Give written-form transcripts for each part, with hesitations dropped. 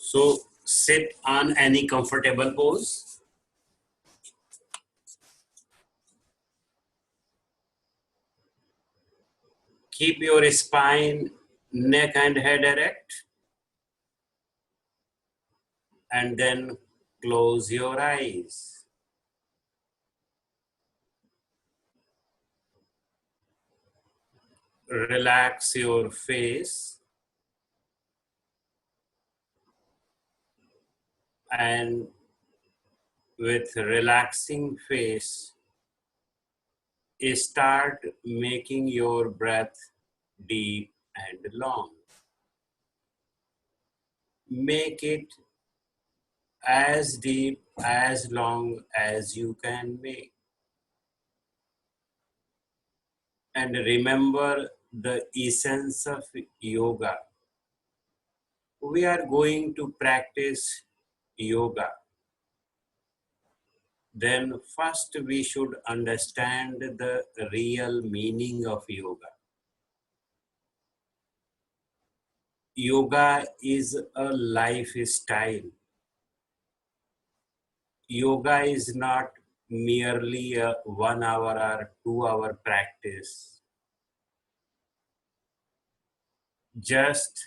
So sit on any comfortable pose. Keep your spine, neck and head erect. And then close your eyes. Relax your face. And with relaxing face, start making your breath deep and long. Make it as deep, as long as you can make. And remember the essence of yoga. We are going to practice yoga. Then first we should understand the real meaning of yoga. Yoga is a lifestyle. Yoga is not merely a 1 hour or 2 hour practice. Just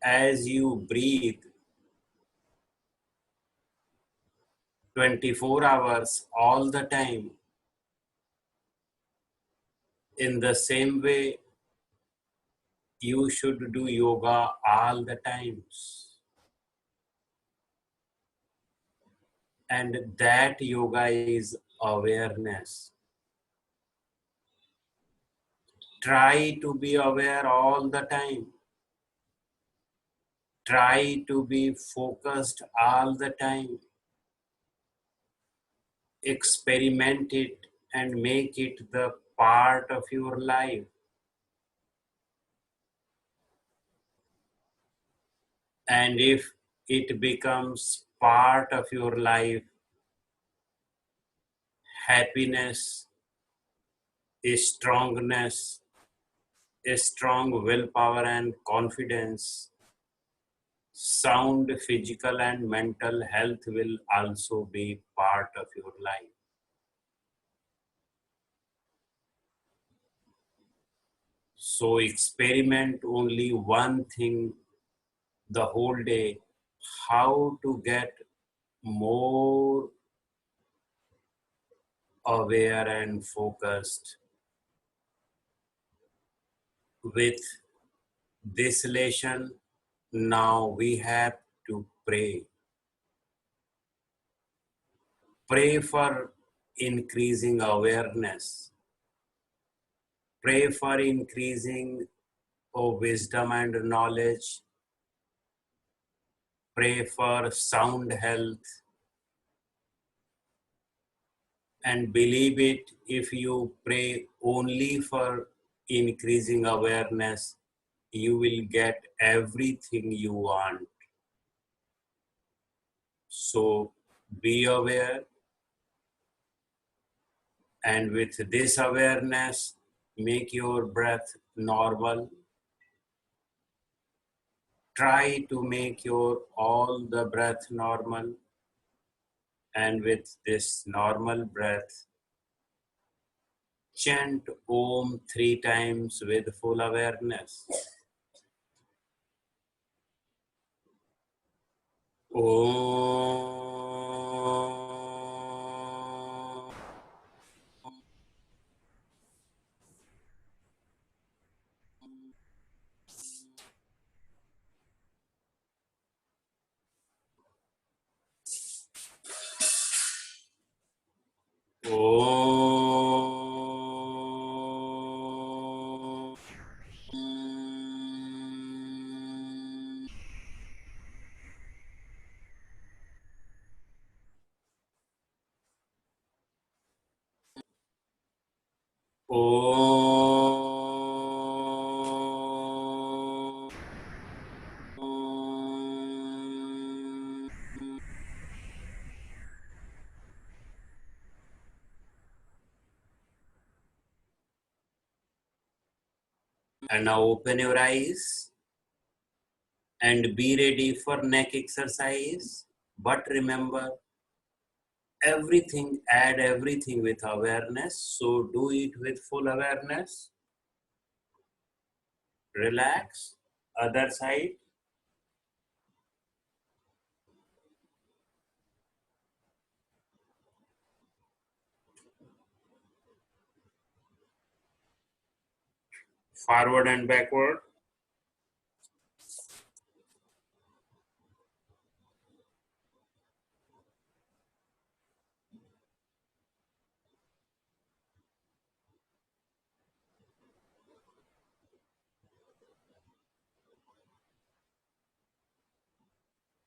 as you breathe 24 hours all the time, in the same way, you should do yoga all the times. And that yoga is awareness. Try to be aware all the time. Try to be focused all the time. Experiment it and make it the part of your life. And if it becomes part of your life, happiness, strongness, a strong willpower and confidence, sound physical and mental health will also be part of your life. So experiment only one thing the whole day, how to get more aware and focused. With this lesson, now we have to pray. Pray for increasing awareness. Pray for increasing wisdom and knowledge. Pray for sound health. And believe it, if you pray only for increasing awareness, you will get everything you want. So be aware, and with this awareness, make your breath normal. Try to make your all the breath normal, and with this normal breath, chant Om 3 times with full awareness. Om. Om. Om. And now open your eyes. and be ready for neck exercise. But remember, add everything with awareness. So do it with full awareness. Relax. Other side. Forward and backward.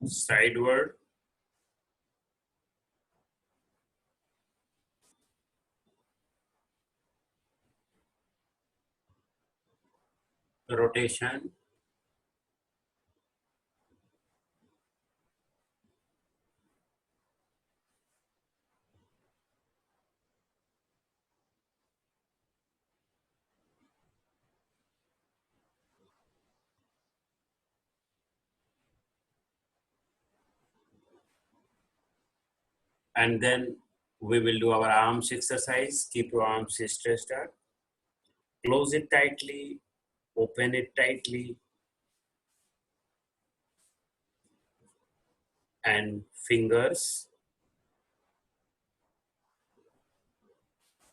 Sideward. Rotation. And then we will do our arms exercise. Keep your arms stretched out. Close it tightly. Open it tightly. And fingers,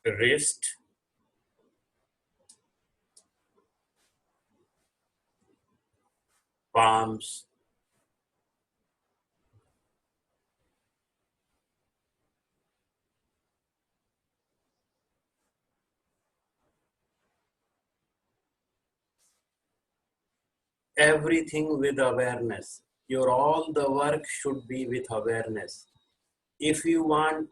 wrist, palms, everything with awareness. Your all the work should be with awareness. If you want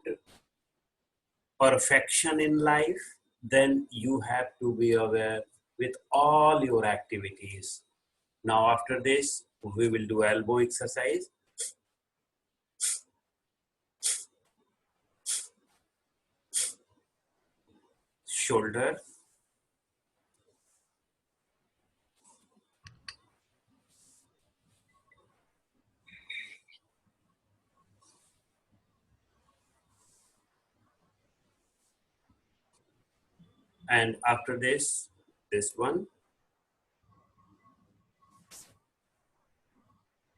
perfection in life, then you have to be aware with all your activities. Now after this, we will do elbow exercise, shoulder, and after this one.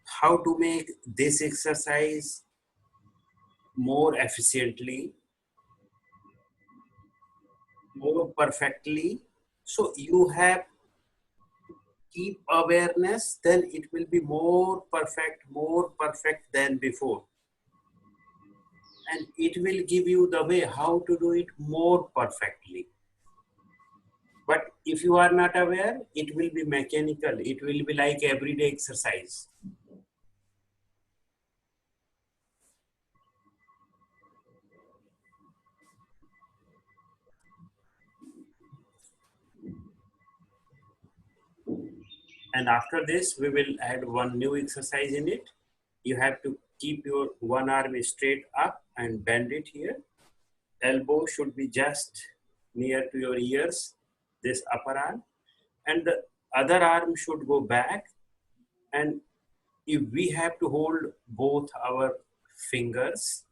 How to make this exercise more efficiently, more perfectly. So you have keep awareness, then it will be more perfect than before. And it will give you the way how to do it more perfectly. But if you are not aware, it will be mechanical. It will be like everyday exercise. And after this, we will add one new exercise in it. You have to keep your one arm straight up and bend it here. Elbow should be just near to your ears, this upper arm. And the other arm should go back. And if we have to hold both our fingers,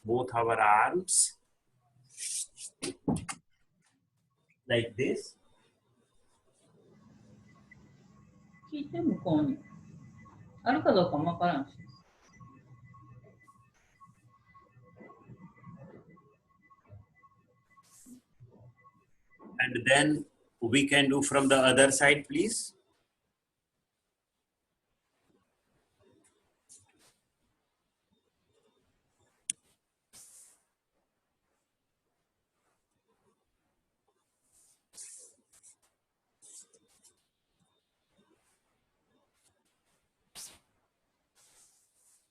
both our arms, like this, 聞いて向こうにあるかどうかもわからんし。and then we can do from the other side, please.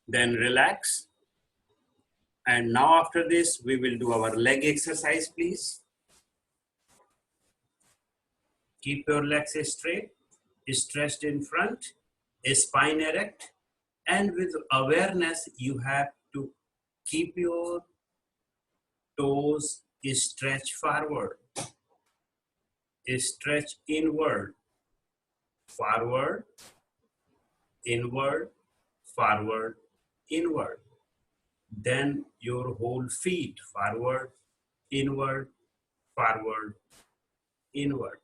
Then relax. And now after this, we will do our leg exercise, please. Keep your legs straight, stretched in front, spine erect, and with awareness, you have to keep your toes stretch forward, stretch inward, forward, inward, forward, inward. Then your whole feet, forward, inward, forward, inward.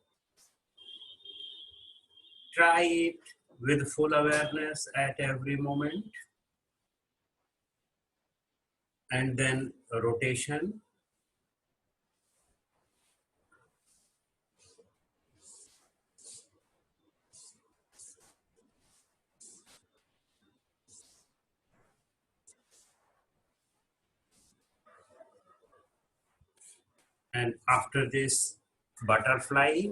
Try it with full awareness at every moment. And then rotation. And after this, butterfly.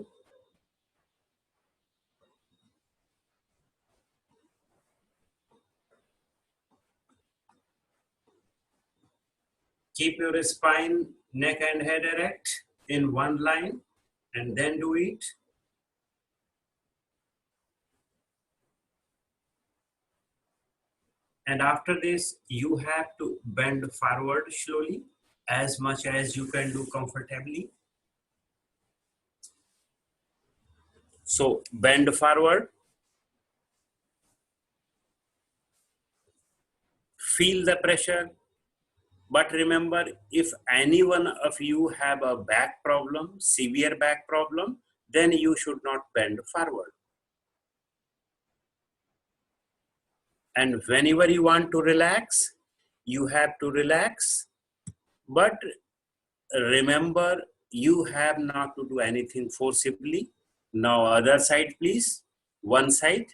Keep your spine, neck and head erect in one line and then do it. And after this, you have to bend forward slowly as much as you can do comfortably. So bend forward. Feel the pressure. But remember, if any one of you have a back problem, severe back problem, then you should not bend forward. And whenever you want to relax, you have to relax. But remember, you have not to do anything forcibly. Now other side, please. One side.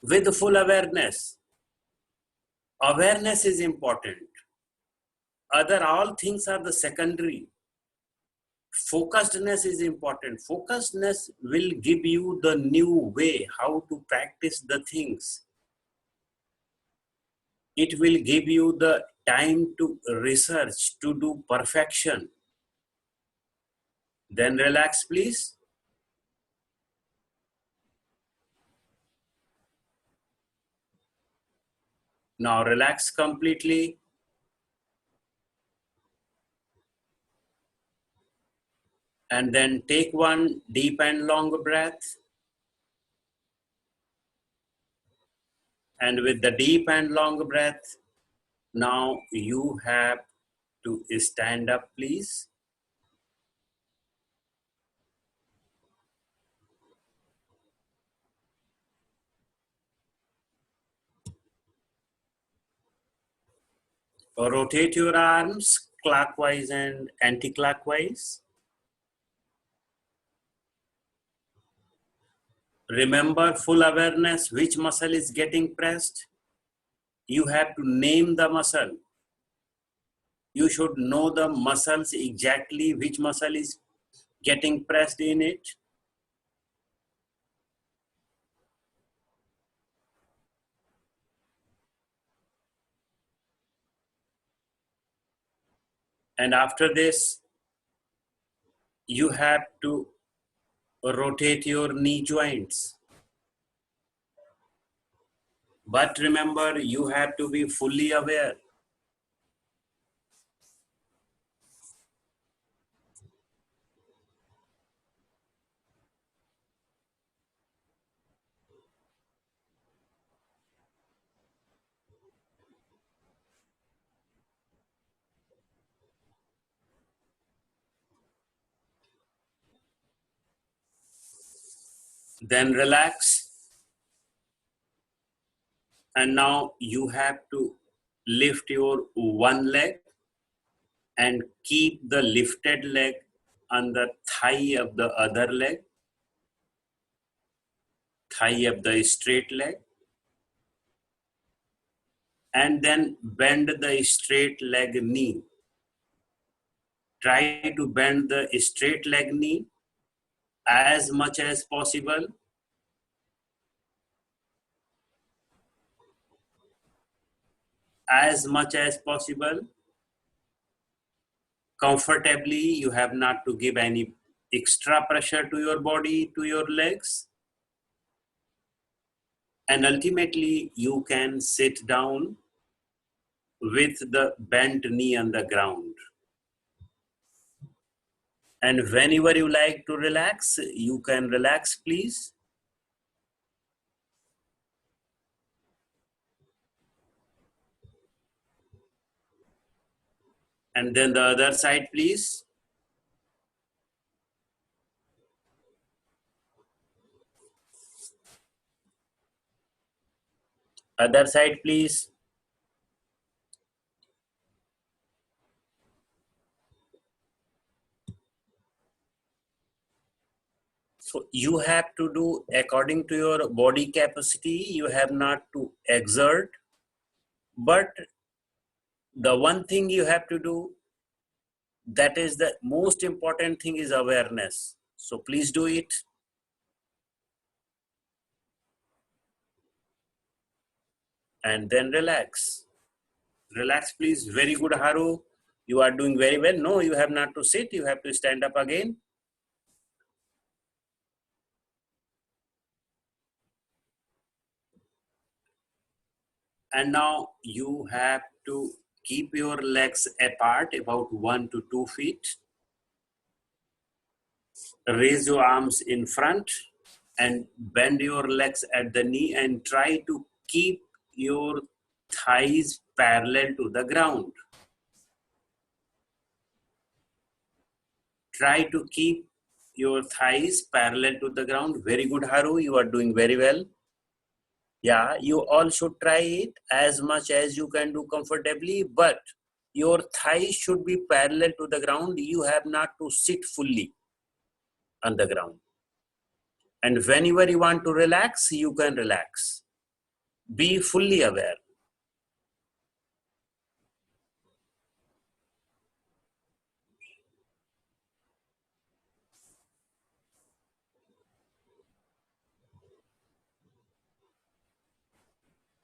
With full awareness. Awareness is important. Other all things are the secondary. Focusedness is important. Focusedness will give you the new way how to practice the things. It will give you the time to research, to do perfection. Then relax, please. Now relax completely. And then take one deep and long breath. And with the deep and long breath, now you have to stand up, please. Rotate your arms clockwise and anti-clockwise. Remember full awareness which muscle is getting pressed. You have to name the muscle. You should know the muscles exactly which muscle is getting pressed in it. And after this, you have to rotate your knee joints. But remember, you have to be fully aware. Then relax. And now you have to lift your one leg and keep the lifted leg on the thigh of the other leg, thigh of the straight leg, and then bend the straight leg knee. Try to bend the straight leg knee as much as possible. As much as possible. Comfortably, you have not to give any extra pressure to your body, to your legs. And ultimately, you can sit down with the bent knee on the ground. And whenever you like to relax, you can relax, please. And then the other side, please. Other side, please. So you have to do according to your body capacity. You have not to exert, but the one thing you have to do, that is the most important thing, is awareness. So please do it. And then relax. Relax, please. Very good, Haru. You are doing very well. No, you have not to sit. You have to stand up again. And now you have to keep your legs apart about 1 to 2 feet. Raise your arms in front and bend your legs at the knee and try to keep your thighs parallel to the ground. Try to keep your thighs parallel to the ground. Very good, Haru. You are doing very well. Yeah, you all should try it as much as you can do comfortably, but your thighs should be parallel to the ground. You have not to sit fully on the ground. And whenever you want to relax, you can relax. Be fully aware.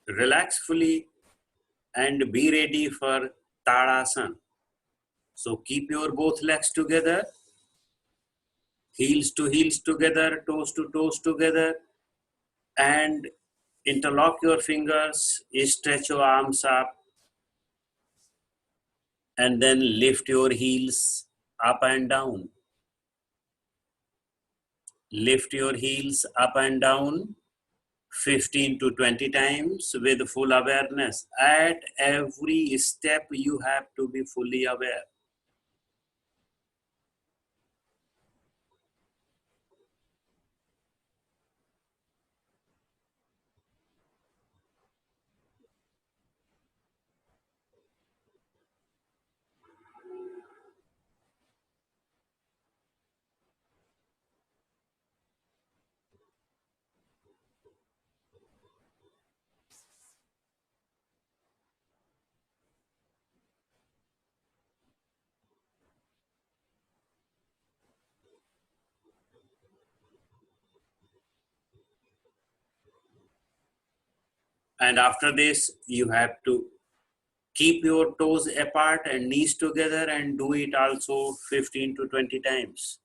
Relax fully and be ready for Tadasana. So keep your both legs together, heels to heels together, toes to toes together, and interlock your fingers, stretch your arms up, and then lift your heels up and down. Lift your heels up and down 15 to 20 times with full awareness. At every step, you have to be fully aware. And after this, you have to keep your toes apart and knees together and do it also 15 to 20 times.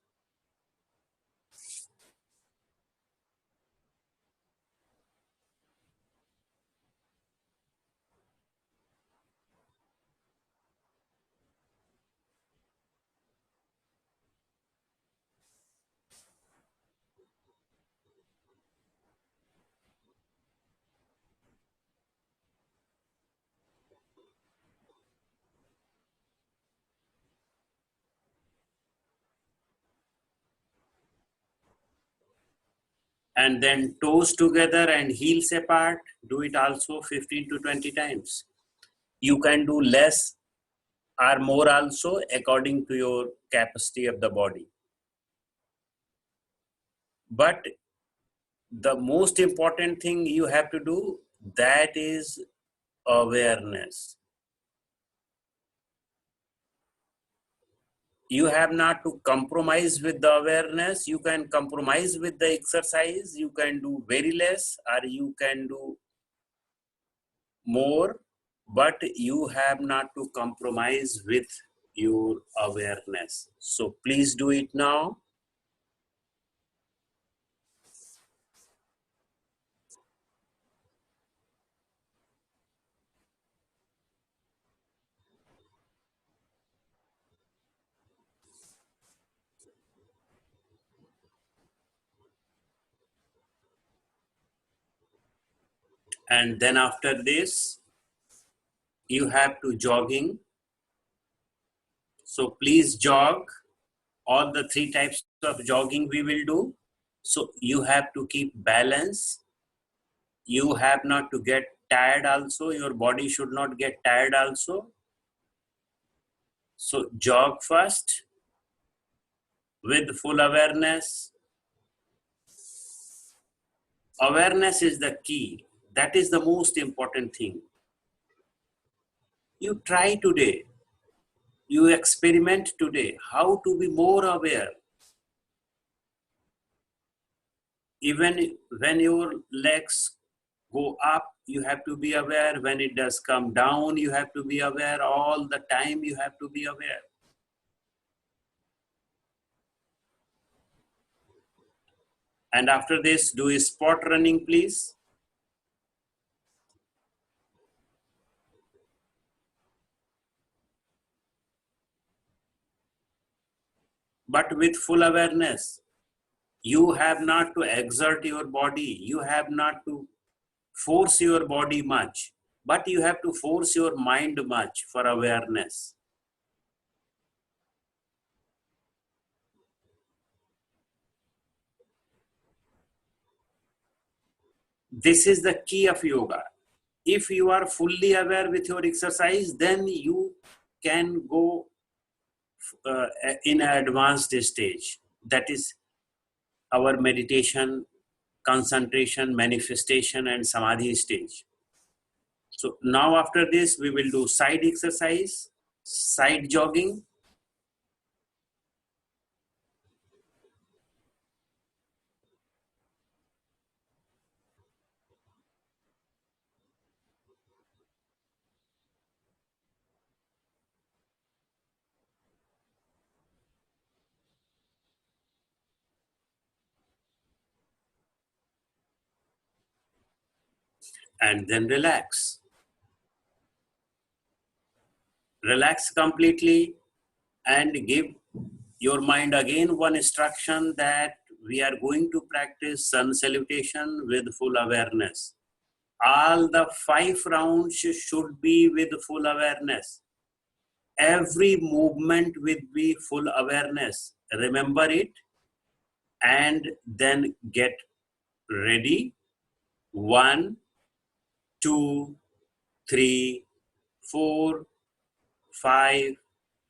And then toes together and heels apart, do it also 15 to 20 times. You can do less or more also according to your capacity of the body. But the most important thing you have to do, that is awareness. You have not to compromise with the awareness. You can compromise with the exercise. You can do very less or you can do more, but you have not to compromise with your awareness. So please do it now. And then after this, you have to jogging So please jog. All the 3 types of jogging we will do. So you have to keep balance. You have not to get tired also. Your body should not get tired also. So jog first with full awareness. Awareness is the key. That is the most important thing. You try today. You experiment today how to be more aware. Even when your legs go up, you have to be aware. When it does come down, you have to be aware. All the time you have to be aware. And after this, do a spot running, please. But with full awareness. You have not to exert your body. You have not to force your body much. But you have to force your mind much for awareness. This is the key of yoga. If you are fully aware with your exercise, then you can go in an advanced stage. That is our meditation, concentration, manifestation, and samadhi stage. So now after this, we will do side exercise, side jogging. And then relax. Relax completely and give your mind again one instruction that we are going to practice sun salutation with full awareness. All the 5 rounds should be with full awareness. Every movement will be full awareness. Remember it and then get ready. 1, 2, 3, 4, 5,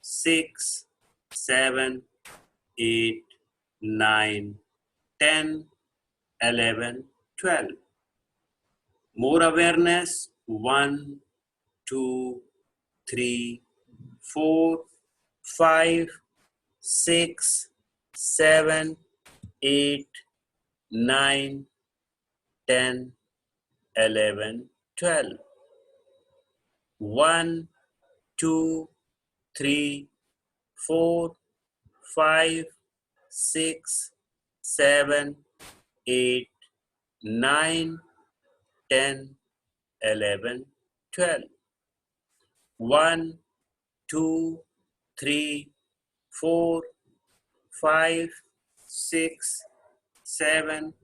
6, 7, 8, 9, 10, 11, 12. More awareness. 1, 2, 3, 4, 5, 6, 7, 8, 9, 10, 11, 12. 1, 2, 3, 4, 5, 6, 7, 8, 9, 10, 11, 12. 1, 2, 3, 4, 5, 6, 7,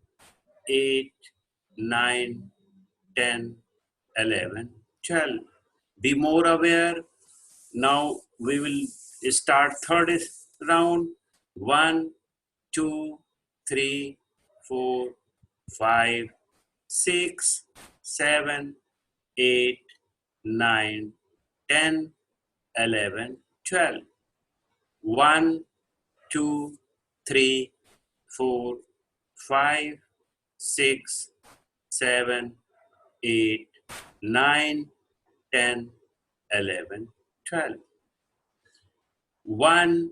8, 9, 10, 11, 12. Be more aware. Now we will start third round. 1, 2, 3, 4, 5, 6, 7, 8, 9, 10, 11, 12. 1, 2, 3, 4, 5, 6, 7, 8, 9, 10, 11, 12. 1,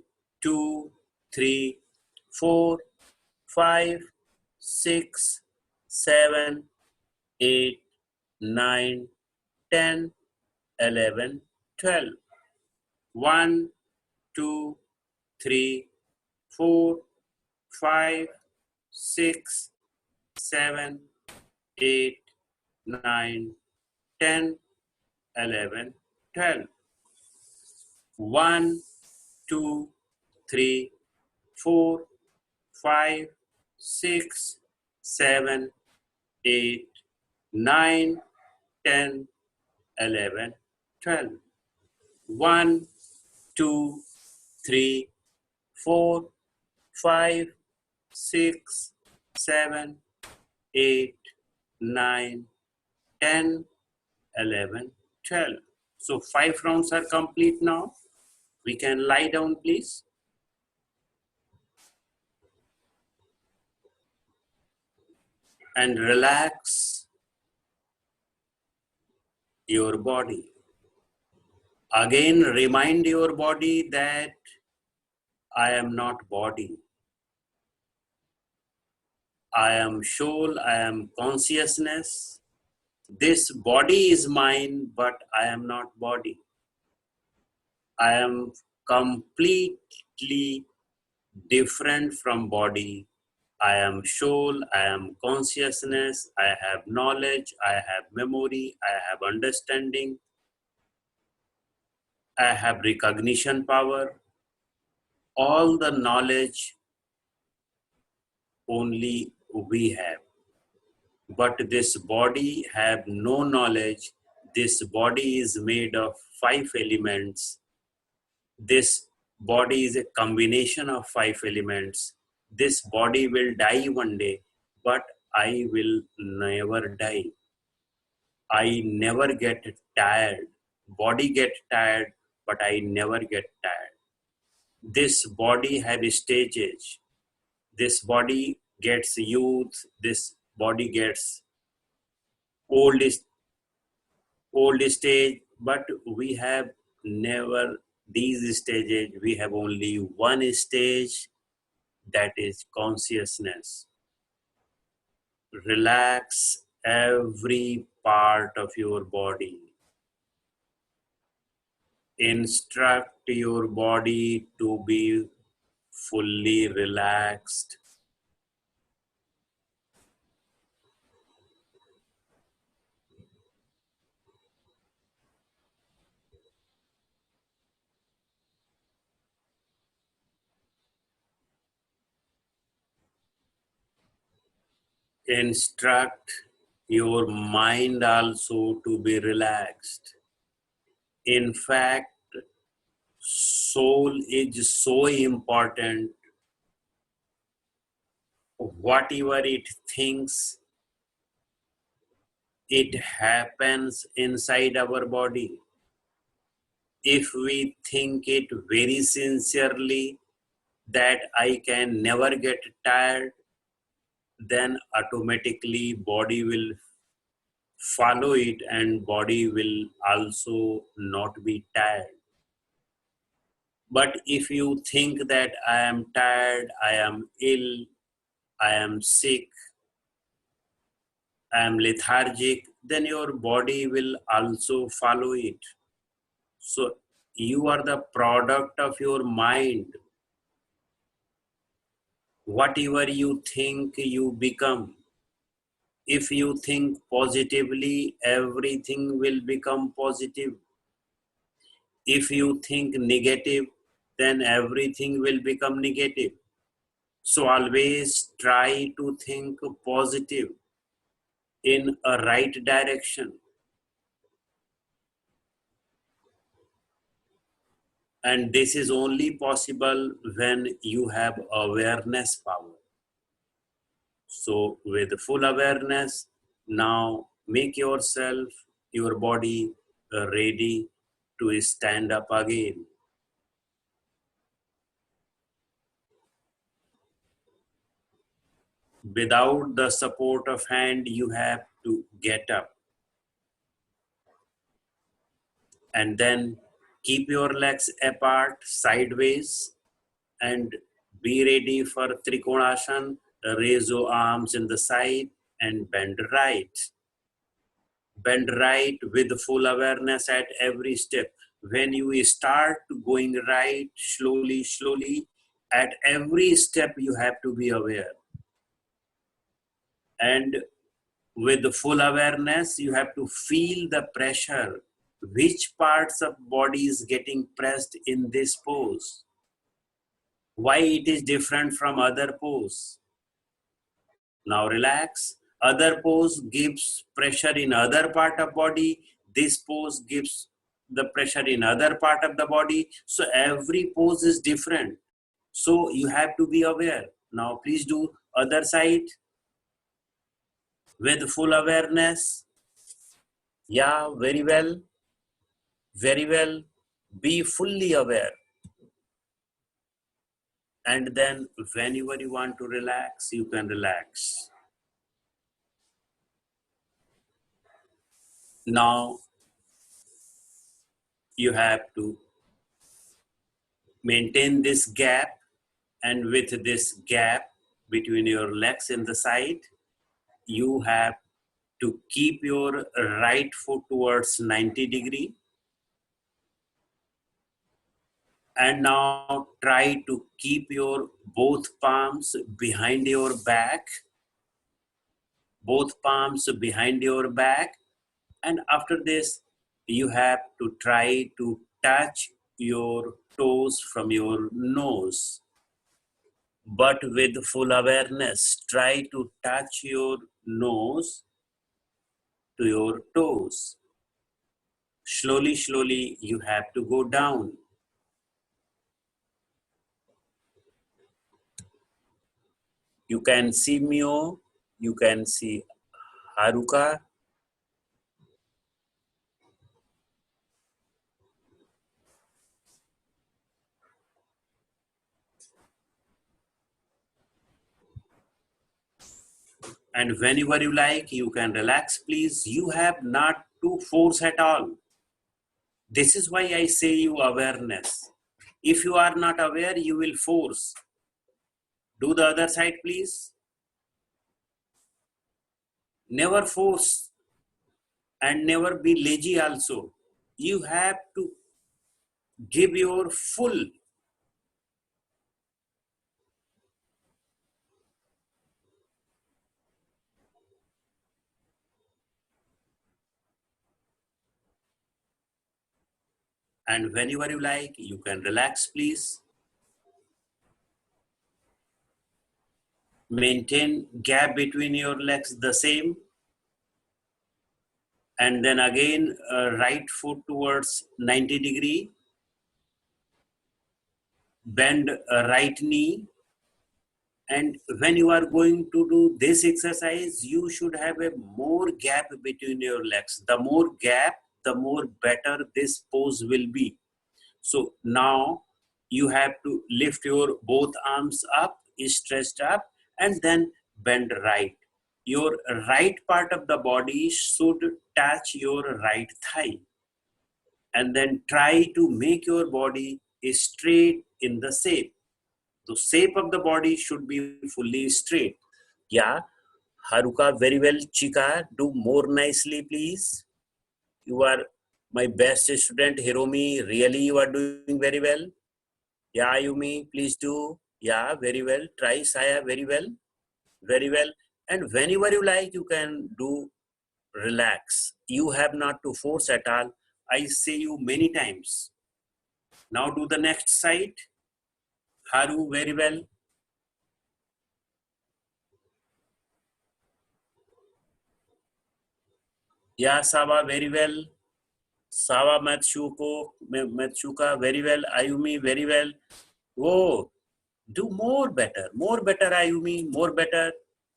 2, 3, 4, 5, 6, 7, 8, 9, 10, 11, 12. 1, 2, 3, 4, 5, 6, 7, 8, 9, 10, 11, 12. 1, 2, 3, 4, 5, 6, 7, 8, 9, 10, 11, 12. 1, 2, 3, 4, 5, 6, 7, 8, 9, 10, 11, 12. So 5 rounds are complete now. We can lie down, please. And relax your body. Again, remind your body that I am not body. I am soul, I am consciousness. This body is mine, but I am not body. I am completely different from body. I am soul, I am consciousness, I have knowledge, I have memory, I have understanding, I have recognition power. All the knowledge only we have. But this body have no knowledge. This body is made of 5 elements. This body is a combination of 5 elements. This body will die one day, but I will never die. I never get tired. Body get tired, but I never get tired. This body have stages. This body gets youth. This body gets old stage, but we have never these stages. We have only one stage, that is consciousness. Relax every part of your body. Instruct your body to be fully relaxed. Instruct your mind also to be relaxed. In fact, soul is so important. Whatever it thinks, it happens inside our body. If we think it very sincerely that I can never get tired, then automatically body will follow it and body will also not be tired. But if you think that I am tired, I am ill, I am sick, I am lethargic, then your body will also follow it. So you are the product of your mind. Whatever you think, you become. If you think positively, everything will become positive. If you think negative, then everything will become negative. So always try to think positive in a right direction. And this is only possible when you have awareness power. So with full awareness, now make yourself, your body ready to stand up again. Without the support of hand, you have to get up. And then keep your legs apart, sideways, and be ready for Trikonasana. Raise your arms in the side and bend right. Bend right with full awareness at every step. When you start going right, slowly, at every step you have to be aware. And with full awareness, you have to feel the pressure. Which parts of body is getting pressed in this pose? Why it is different from other pose? Now relax. Other pose gives pressure in other part of body. This pose gives the pressure in other part of the body. So every pose is different. So you have to be aware. Now please do other side with full awareness. Yeah, very well. Very well. Be fully aware. And then whenever you want to relax, you can relax. Now you have to maintain this gap, and with this gap between your legs in the side, you have to keep your right foot towards 90 degree, and now try to keep your both palms behind your back, both palms behind your back. And after this, you have to try to touch your toes from your nose, but with full awareness. Try to touch your nose to your toes. Slowly, slowly, you have to go down. You can see Mio, you can see Haruka. And whenever you like, you can relax, please. You have not to force at all. This is why I say you awareness. If you are not aware, you will force. Do the other side, please. Never force and never be lazy also. You have to give your full. And whenever you like, you can relax, please. Maintain gap between your legs the same. And then again, right foot towards 90 degree. Bend right knee. And when you are going to do this exercise, you should have a more gap between your legs. The more gap, the more better this pose will be. So now you have to lift your both arms up, stretched up, and then bend right. Your right part of the body should touch your right thigh. And then try to make your body straight in the shape. The shape of the body should be fully straight. Yeah, Haruka, very well. Chika, do more nicely, please. You are my best student. Hiromi, really you are doing very well. Yeah, Yumi, please do. Yeah, very well. Try Saya, very well. Very well. And whenever you like, you can do relax. You have not to force at all. I say you many times. Now do the next side. Haru, very well. Yeah, Saba, very well. Sawa Matsuka, very well. Ayumi, very well. Oh, do more better, Ayumi, more better.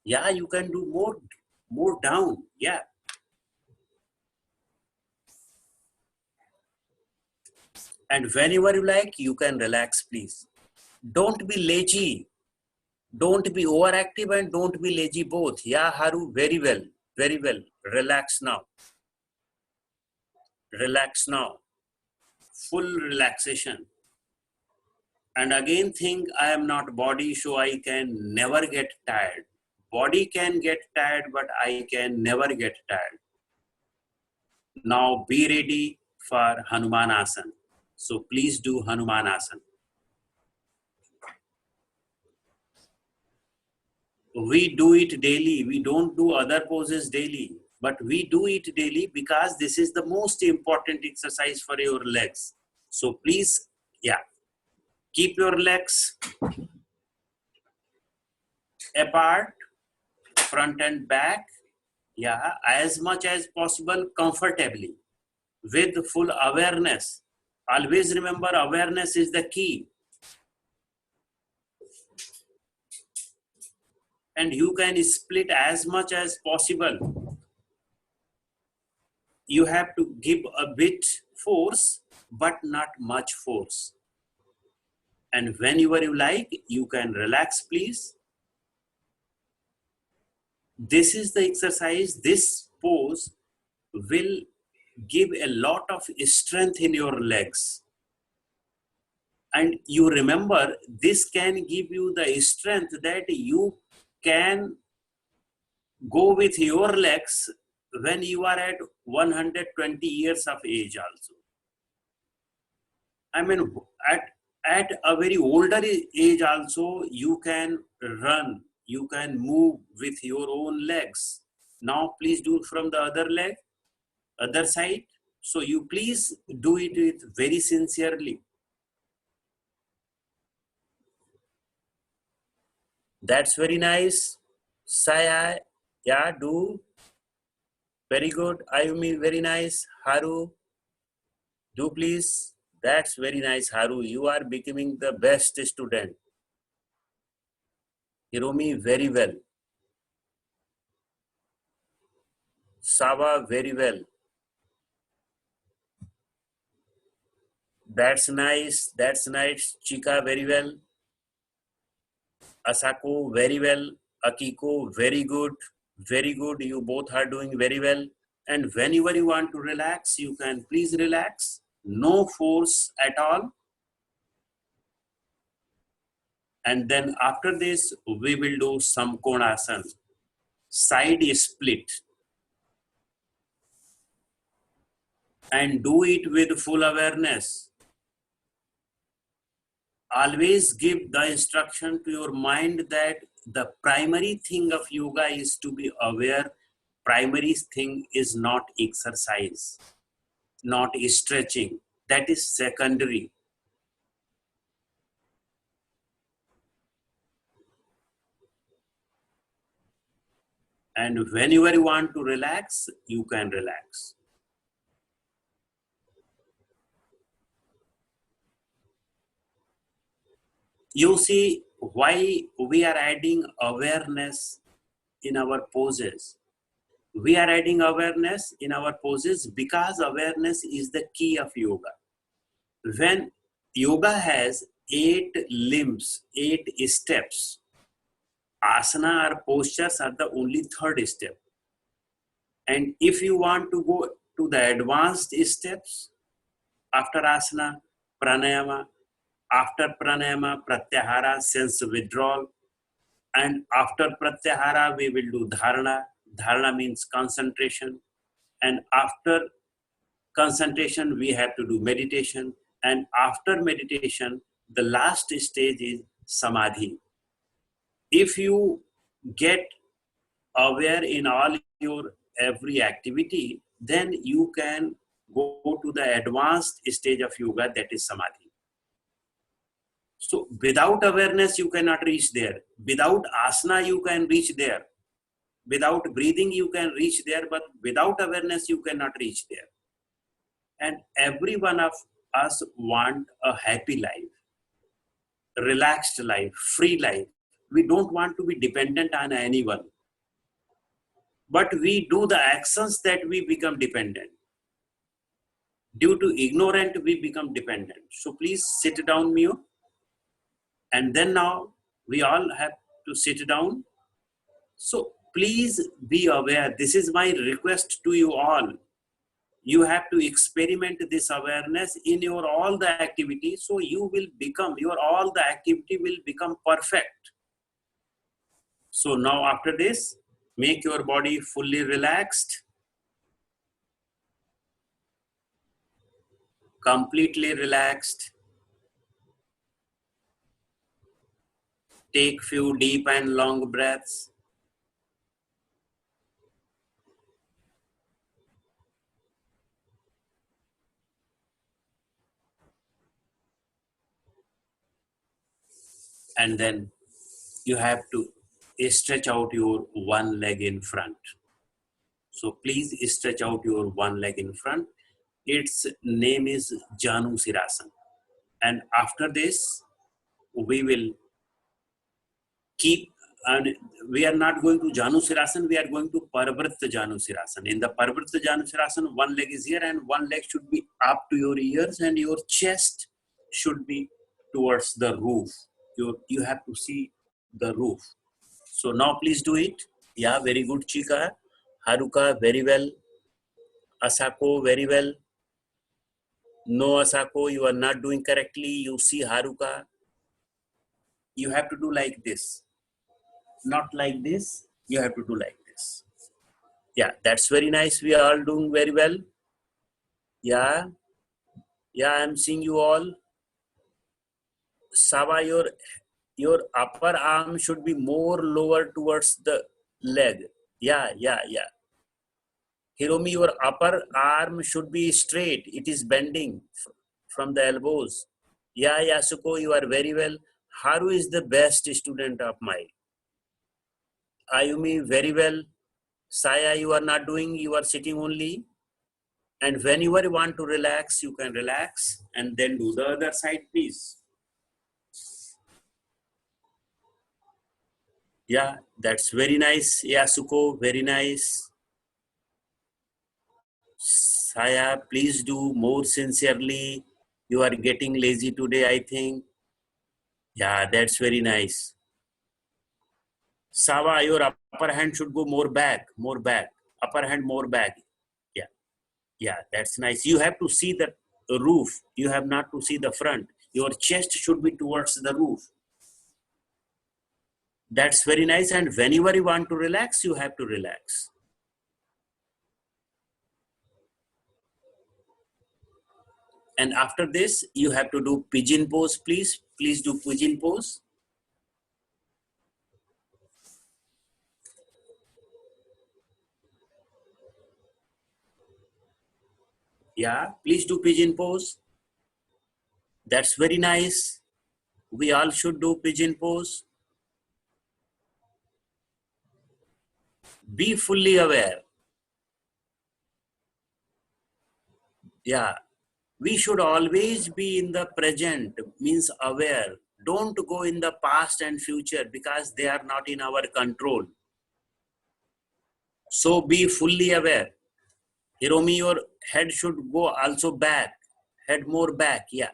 Yeah, you can do more down. Yeah. And whenever you like, you can relax, please. Don't be lazy. Don't be overactive and don't be lazy both. Yeah, Haru, very well. Very well. Relax now. Relax now. Full relaxation. And again think I am not body, so I can never get tired. Body can get tired, but I can never get tired. Now be ready for Hanumanasana. So please do Hanumanasana. We do it daily. We don't do other poses daily, but we do it daily because this is the most important exercise for your legs. So please, yeah, keep your legs apart, front and back, yeah, as much as possible comfortably. with full awareness. Always remember, awareness is the key. And you can split as much as possible. You have to give a bit force, but not much force. And whenever you like, you can relax, please. This is the exercise. This pose will give a lot of strength in your legs. And you remember, this can give you the strength that you can go with your legs when you are at 120 years of age also. I mean, at a very older age also, you can run, you can move with your own legs. Now please do it from the other leg, other side. So you please do it with very sincerely. That's very nice. Saya, yeah, do. Very good. Ayumi, very nice. Haru, do please. That's very nice, Haru. You are becoming the best student. Hiromi, very well. Sava, very well. That's nice. That's nice. Chika, very well. Asako, very well. Akiko, very good. Very good. You both are doing very well. And whenever you want to relax, you can please relax. No force at all. And then after this, we will do Samkonasana, side split. And do it with full awareness. Always give the instruction to your mind that the primary thing of yoga is to be aware. Primary thing is not exercise, not stretching. That is secondary. And whenever you want to relax, you can relax. You see why we are adding awareness in our poses. We are adding awareness in our poses because awareness is the key of yoga. When yoga has 8 limbs, 8 steps, asana or postures are the only third step. And if you want to go to the advanced steps, after asana, pranayama, after pranayama, pratyahara, sense withdrawal, and after pratyahara, we will do dharana. Dharana means concentration. And after concentration, we have to do meditation. And after meditation, the last stage is samadhi. If you get aware in all your every activity, then you can go to the advanced stage of yoga, that is samadhi. So without awareness, you cannot reach there. Without asana, you can reach there. Without breathing, you can reach there, but without awareness, you cannot reach there. And every one of us want a happy life, relaxed life, free life. We don't want to be dependent on anyone. But we do the actions that we become dependent. Due to ignorance, we become dependent. So please sit down, Mio. And then now we all have to sit down. So please be aware. This is my request to you all. You have to experiment this awareness in your all the activity. So you will become, your all the activity will become perfect. So now after this, make your body fully relaxed. Completely relaxed. Take few deep and long breaths. And then you have to stretch out your one leg in front. So please stretch out your one leg in front. Its name is Janu Sirasana. And after this, we will keep, and we are not going to Janu Sirasana, we are going to Parvrtta Janu Sirasana. In the Parvrtta Janu Sirasana, one leg is here and one leg should be up to your ears and your chest should be towards the roof. You have to see the roof. So now please do it. Yeah, very good, Chika. Haruka, very well. Asako, very well. No, Asako, you are not doing correctly. You see Haruka. You have to do like this. Not like this. You have to do like this. Yeah, that's very nice. We are all doing very well. Yeah. Yeah, I'm seeing you all. Sava, your upper arm should be more lower towards the leg. Yeah. Hiromi, your upper arm should be straight. It is bending from the elbows. Yeah, Yasuko, you are very well. Haru is the best student of mine. Ayumi, very well. Saya, you are not doing, you are sitting only. And whenever you want to relax, you can relax and then do the other side, please. Yeah, that's very nice. Yasuko, very nice. Saya, please do more sincerely. You are getting lazy today, I think. Yeah, that's very nice. Sava, your upper hand should go more back. Upper hand more back. Yeah, that's nice. You have to see the roof. You have not to see the front. Your chest should be towards the roof. That's very nice. And whenever you want to relax, you have to relax. And after this, you have to do pigeon pose, please. Please do pigeon pose. Yeah, please do pigeon pose. That's very nice. We all should do pigeon pose. Be fully aware. Yeah, we should always be in the present, means aware. Don't go in the past and future because they are not in our control. So be fully aware. Hiromi, your head should go also back. Head more back. Yeah,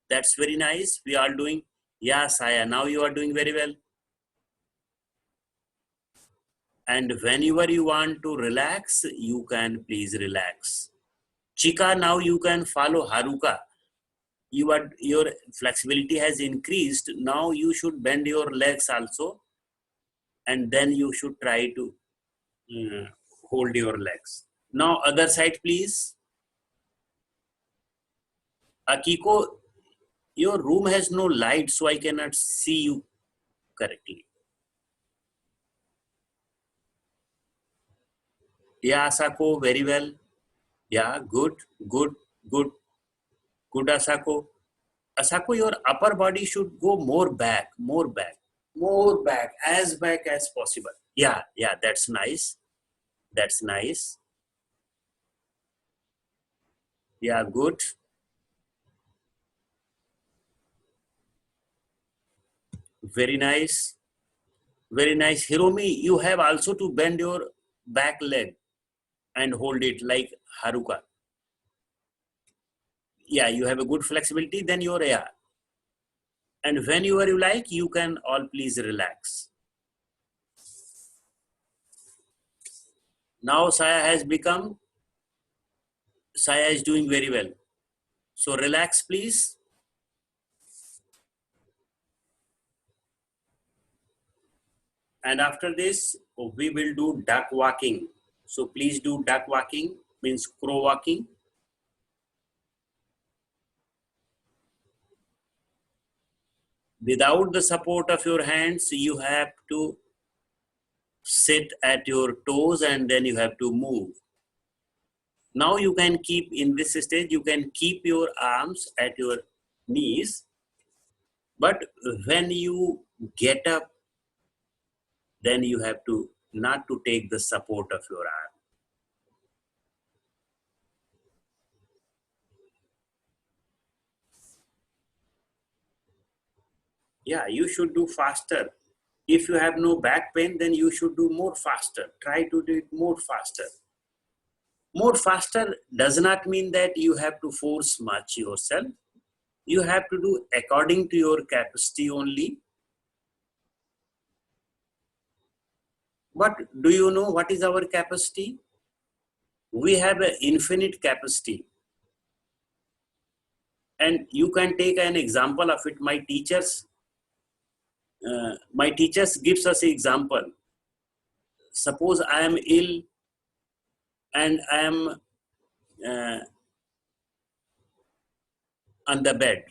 that's very nice. We are doing. Yeah, Saya, now you are doing very well. And whenever you want to relax, you can please relax. Chika, now you can follow Haruka. Your flexibility has increased. Now you should bend your legs also, and then you should try to hold your legs. Now other side, please. Akiko, your room has no light, so I cannot see you correctly. Yeah, Asako, very well. Yeah, good. Good, Asako. Asako, your upper body should go more back, as back as possible. Yeah, that's nice. That's nice. Yeah, good. Very nice. Very nice. Hiromi, you have also to bend your back leg and hold it like Haruka. Yeah, you have a good flexibility, then you're, yeah. And whenever you like, you can all please relax. Now Saya is doing very well. So relax, please. And after this, we will do duck walking. So please do duck walking, means crow walking. Without the support of your hands, you have to sit at your toes and then you have to move. Now you can keep, in this stage, you can keep your arms at your knees. But when you get up, then you have to not to take the support of your arm. Yeah, you should do faster. If you have no back pain, then you should do more faster. Try to do it more faster. More faster does not mean that you have to force much yourself. You have to do according to your capacity only. But do you know what is our capacity? We have an infinite capacity. And you can take an example of it. My teachers gives us an example. Suppose I am ill and I am uh, on the bed,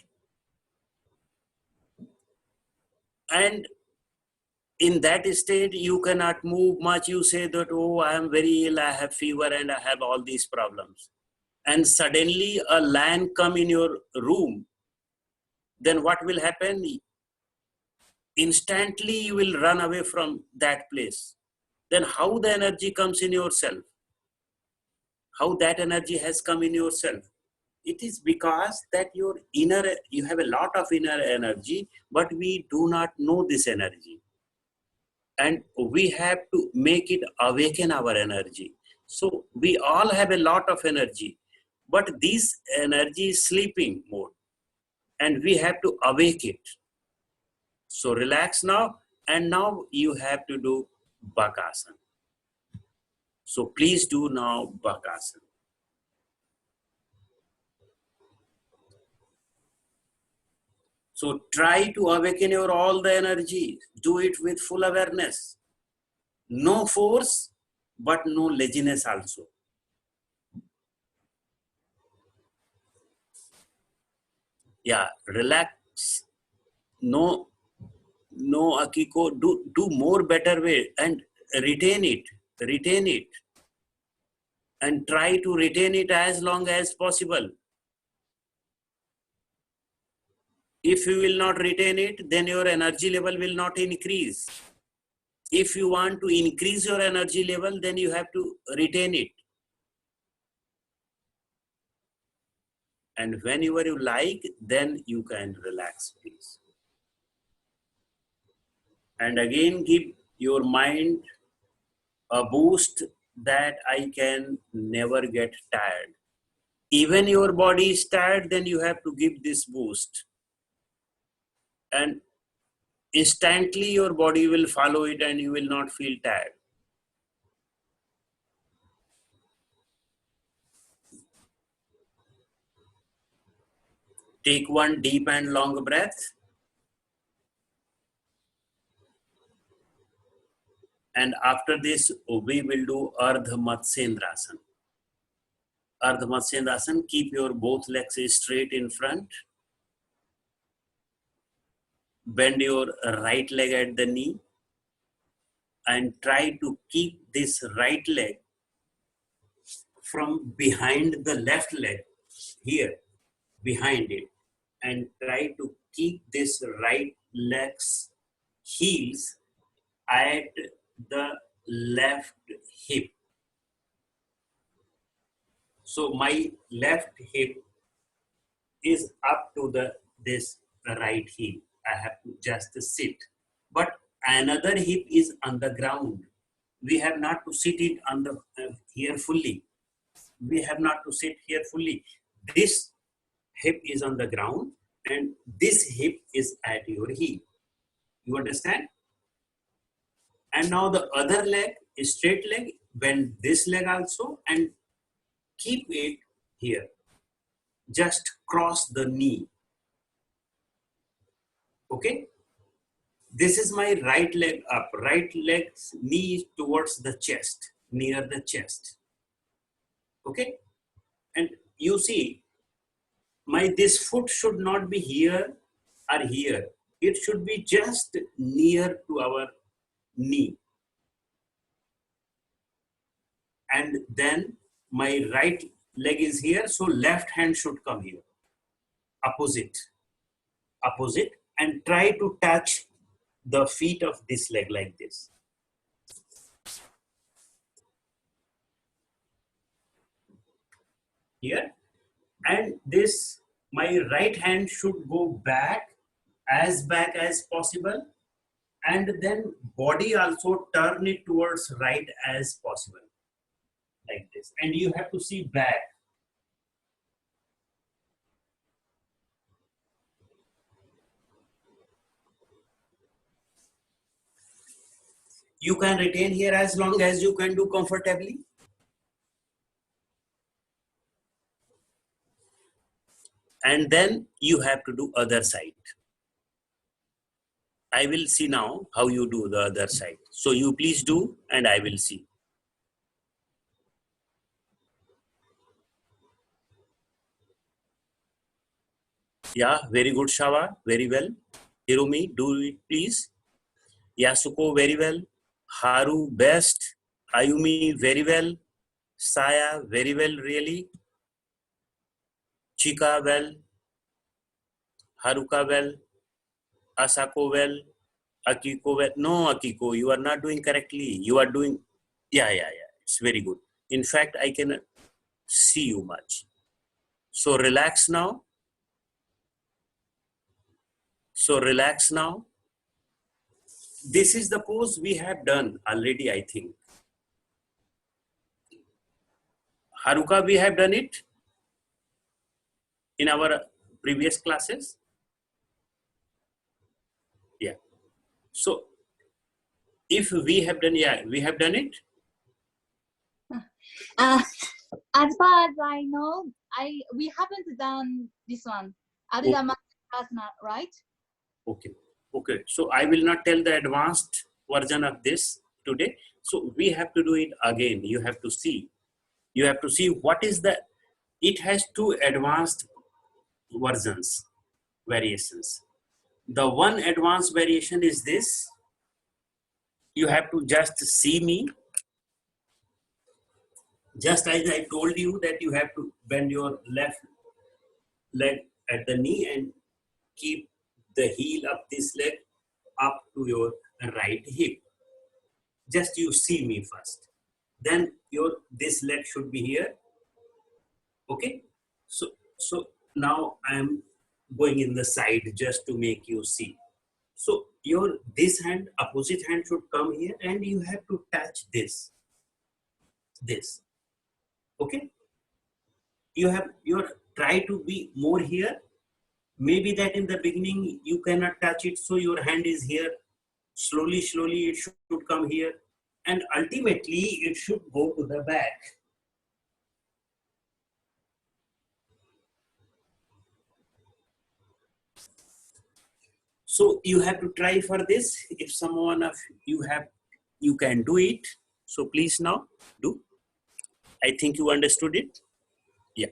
and in that state you cannot move much. You say that, oh, I am very ill, I have fever and I have all these problems, and suddenly a lion come in your room. Then what will happen? Instantly you will run away from that place. Then how the energy comes in yourself? How that energy has come in yourself? It is because that you have a lot of inner energy, but we do not know this energy, and we have to make it awaken our energy. So we all have a lot of energy, but this energy is sleeping mode, and we have to awake it. So relax now, and now you have to do Bakasana. So please do now Bakasana. So try to awaken your all the energy. Do it with full awareness. No force, but no laziness also. Yeah, relax. No, no, Akiko, do more better way and retain it. Retain it. And try to retain it as long as possible. If you will not retain it, then your energy level will not increase. If you want to increase your energy level, then you have to retain it. And whenever you like, then you can relax, please. And again, give your mind a boost that I can never get tired. Even your body is tired, then you have to give this boost. And instantly your body will follow it and you will not feel tired. Take one deep and long breath. And after this, we will do Ardha Matsyendrasana. Ardha Matsyendrasana, keep your both legs straight in front. Bend your right leg at the knee and try to keep this right leg from behind the left leg here, behind it, and try to keep this right leg's heels at the left hip. So my left hip is up to this right heel. I have to just sit. But another hip is on the ground. We have not to sit it on the here fully. We have not to sit here fully. This hip is on the ground and this hip is at your heel. You understand? And now the other leg, straight leg, bend this leg also and keep it here. Just cross the knee. Okay? This is my right leg up. Right leg's knee towards the chest, near the chest. Okay? And you see, this foot should not be here or here. It should be just near to our knee. And then my right leg is here, so left hand should come here. Opposite. Opposite. And try to touch the feet of this leg like this. Here. And this, my right hand should go back as back as possible, and then body also turn it towards right as possible, like this. And you have to see back. You can retain here as long as you can do comfortably. And then you have to do other side. I will see now how you do the other side. So you please do, and I will see. Yeah, very good, Shava. Very well. Hirumi, do it please. Yasuko, very well. Haru, best. Ayumi, very well. Saya, very well, really. Chika, well. Haruka, well. Asako, well. Akiko, well. No, Akiko, you are not doing correctly. You are doing, yeah. It's very good. In fact, I can see you much. So relax now. This is the pose we have done already, I think. Haruka, we have done it in our previous classes. Yeah. So if we have done, we have done it. As far as I know, we haven't done this one. Other than Masterclass, right? Okay. So I will not tell the advanced version of this today. So we have to do it again. You have to see. You have to see what is the. It has two advanced versions, variations. The one advanced variation is this. You have to just see me. Just as I told you that you have to bend your left leg at the knee and keep the heel of this leg up to your right hip. Just you see me first. Then this leg should be here. Okay. So now I am going in the side just to make you see. So this hand, opposite hand should come here, and you have to touch this. Okay. You try to be more here. Maybe that in the beginning you cannot touch it, so your hand is here. Slowly it should come here, and ultimately it should go to the back. So you have to try for this. If someone of you can do it. So please now do. I think you understood it. Yeah.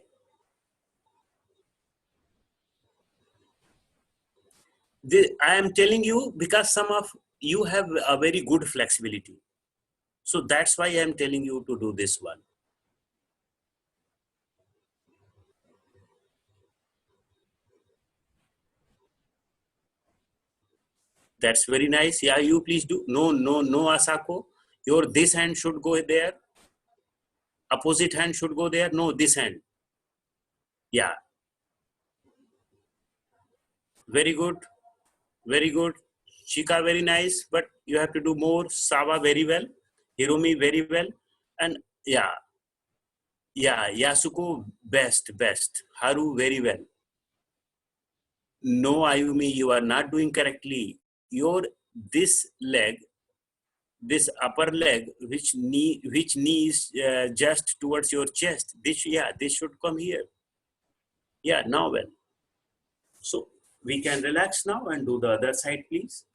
I am telling you because some of you have a very good flexibility. So that's why I am telling you to do this one. That's very nice. Yeah, you please do. No, Asako. This hand should go there. Opposite hand should go there. No, this hand. Yeah. Very good. Shika, very nice. But you have to do more. Sawa, very well. Hirumi, very well. And yeah, Yasuko, best. Haru, very well. No, Ayumi, you are not doing correctly. This leg, this upper leg, which knee is just towards your chest. This should come here. Yeah, now well. So we can relax now and do the other side, please.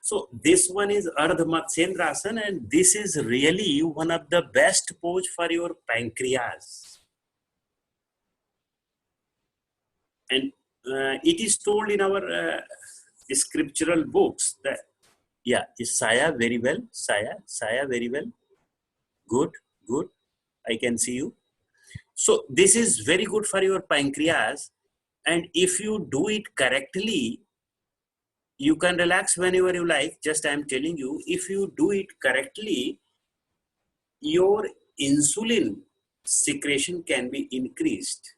So this one is Ardha Matsyendrasana, and this is really one of the best pose for your pancreas. And it is told in our scriptural books that, is Saya very well? Saya very well. Good. I can see you. So this is very good for your pancreas. And if you do it correctly, you can relax whenever you like. Just I am telling you, if you do it correctly, your insulin secretion can be increased.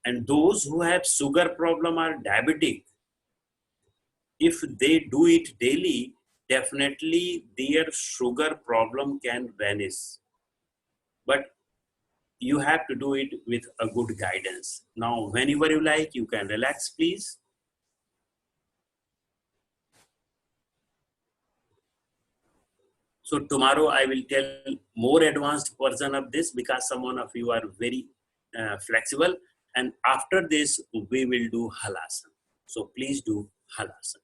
And those who have sugar problem or diabetic, if they do it daily, definitely their sugar problem can vanish. But you have to do it with a good guidance. Now, whenever you like, you can relax, please. So tomorrow I will tell more advanced version of this because some of you are very flexible. And after this, we will do halasana. So please do halasana.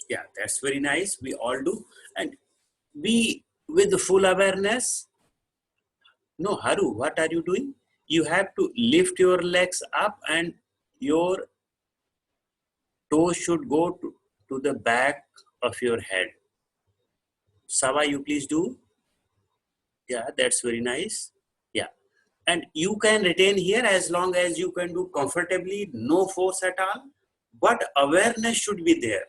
Yeah, that's very nice. We all do. And be with the full awareness. No, Haru, what are you doing? You have to lift your legs up and your toes should go to the back of your head. Sava, you please do. Yeah, that's very nice. Yeah. And you can retain here as long as you can do comfortably, no force at all. But awareness should be there.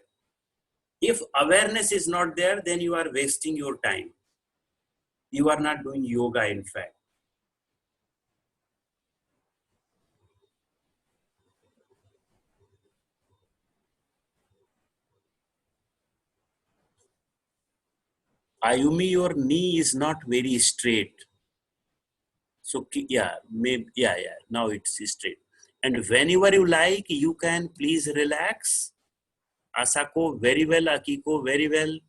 If awareness is not there, then you are wasting your time. You are not doing yoga, in fact. Ayumi, your knee is not very straight. So yeah, maybe, yeah. Now it's straight. And whenever you like, you can please relax. Asako, very well. Akiko, very well.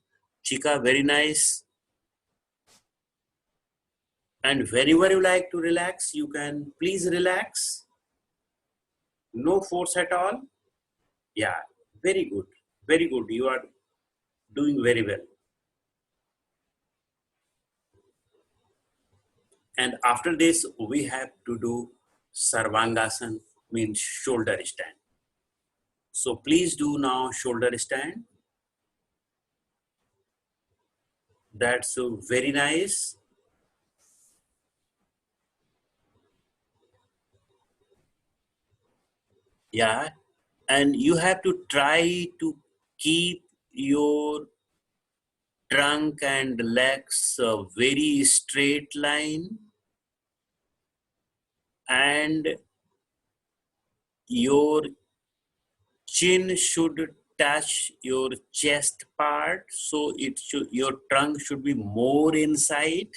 Chika, very nice. And whenever you like to relax, you can please relax. No force at all. Yeah, very good. Very good. You are doing very well. And after this, we have to do Sarvangasana, means shoulder stand. So please do now shoulder stand. That's very nice. Yeah, and you have to try to keep your trunk and legs a very straight line, and your chin should touch your chest part, so your trunk should be more inside.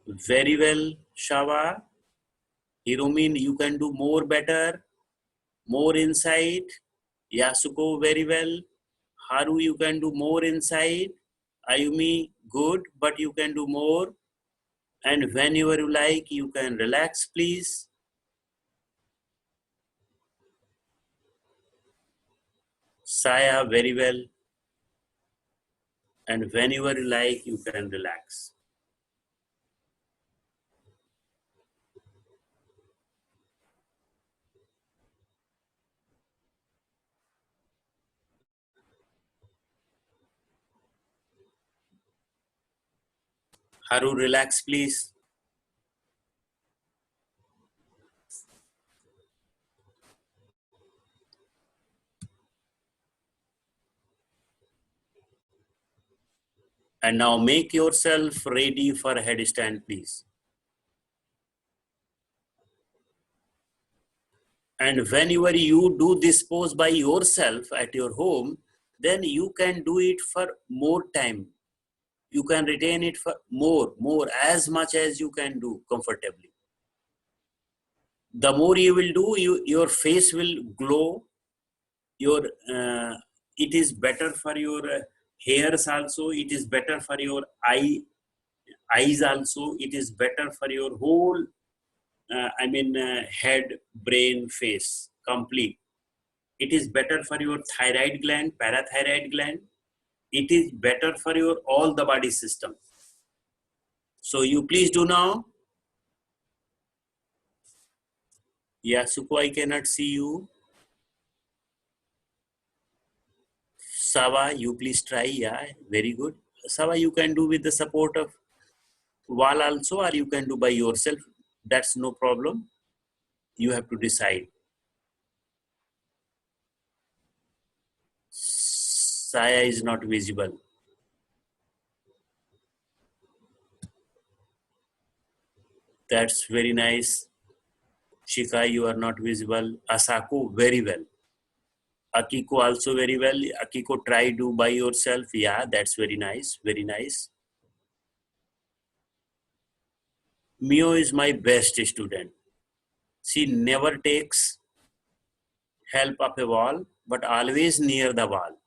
Very well, Shava. Hiromin, you can do more better, more inside. Yasuko, very well. Haru, you can do more inside. Ayumi, good, but you can do more. And whenever you like, you can relax, please. Saya, very well. And whenever you like, you can relax. Haru, relax, please. And now make yourself ready for a headstand, please. And whenever you do this pose by yourself at your home, then you can do it for more time. You can retain it for more, as much as you can do comfortably. The more you will do, your face will glow. It is better for your hairs also. It is better for your eyes also. It is better for your whole, head, brain, face, complete. It is better for your thyroid gland, parathyroid gland. It is better for your all the body system. So you please do now. Yeah, Suko, I cannot see you. Sava, you please try. Yeah, very good. Sava, you can do with the support of wall also, or you can do by yourself. That's no problem. You have to decide. Saya is not visible. That's very nice. Shika, you are not visible. Asako, very well. Akiko also very well. Akiko, try do by yourself. Yeah, that's very nice. Very nice. Mio is my best student. She never takes help of a wall, but always near the wall.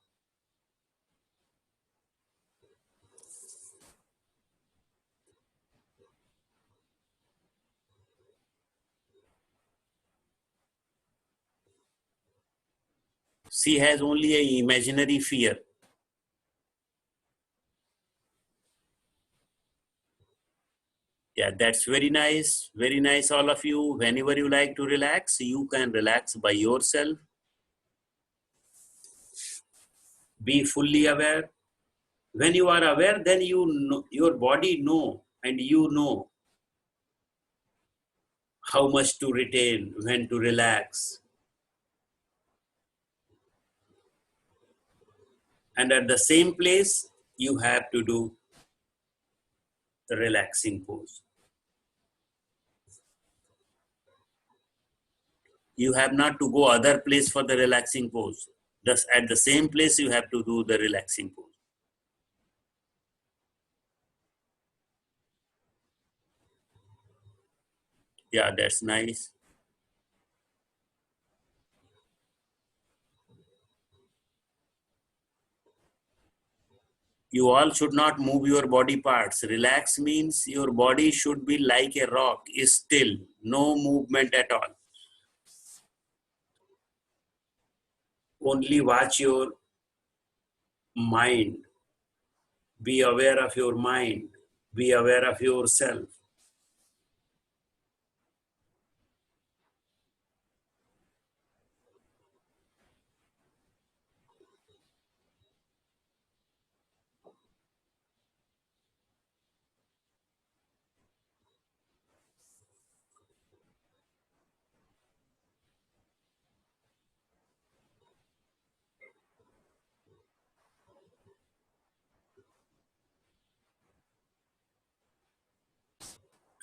She has only an imaginary fear. Yeah, that's very nice. Very nice, all of you. Whenever you like to relax, you can relax by yourself. Be fully aware. When you are aware, then you know, your body know, and you know how much to retain, when to relax. And at the same place, you have to do the relaxing pose. You have not to go other place for the relaxing pose. Thus, at the same place, you have to do the relaxing pose. Yeah, that's nice. You all should not move your body parts. Relax means your body should be like a rock, is still, no movement at all. Only watch your mind. Be aware of your mind. Be aware of yourself.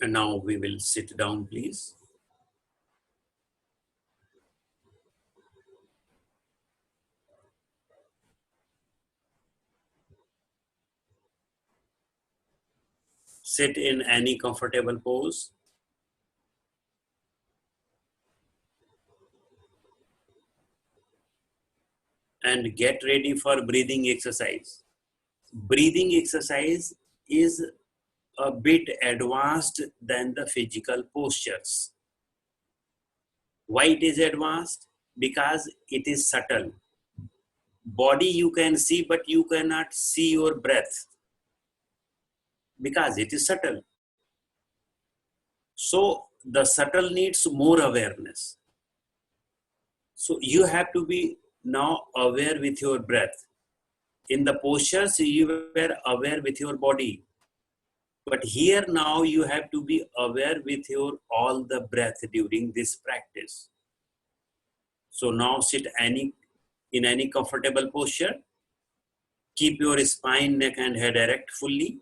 And now we will sit down, please. Sit in any comfortable pose. And get ready for breathing exercise. Breathing exercise is a bit advanced than the physical postures. Why it is advanced? Because it is subtle. Body you can see, but you cannot see your breath because it is subtle. So the subtle needs more awareness. So you have to be now aware with your breath. In the postures, you were aware with your body. But here now you have to be aware with your all the breath during this practice. So now sit in any comfortable posture. Keep your spine, neck and head erect fully,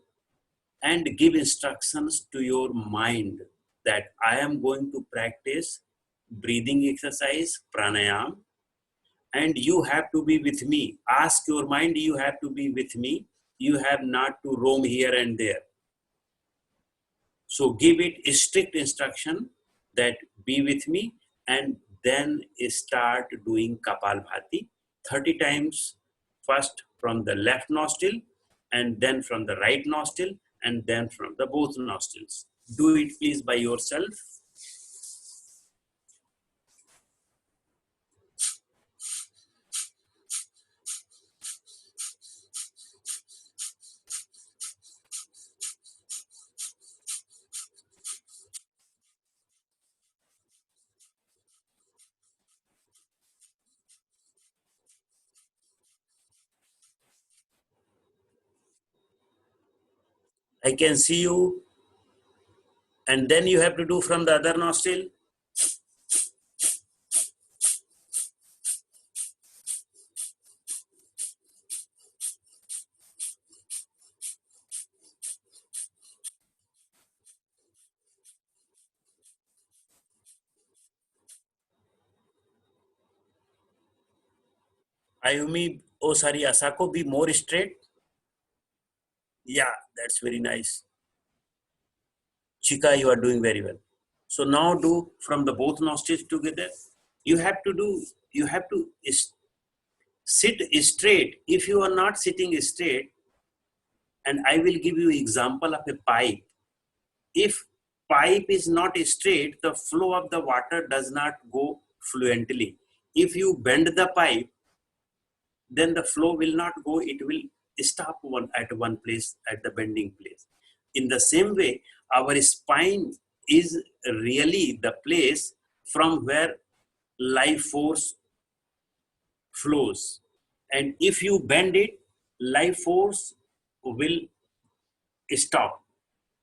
and give instructions to your mind that I am going to practice breathing exercise, pranayam, and you have to be with me. Ask your mind, you have to be with me. You have not to roam here and there. So give it a strict instruction that be with me, and then start doing Kapalbhati 30 times, first from the left nostril, and then from the right nostril, and then from the both nostrils. Do it please by yourself. I can see you. And then you have to do from the other nostril. Ayumi, oh sorry, Asako, be more straight. Yeah, that's very nice. Chika, you are doing very well. So now do from the both nostrils together. You have to sit straight. If you are not sitting straight, and I will give you example of a pipe. If pipe is not straight, the flow of the water does not go fluently. If you bend the pipe, then the flow will not go, it will stop at one place, at the bending place. In the same way, our spine is really the place from where life force flows. And if you bend it, life force will stop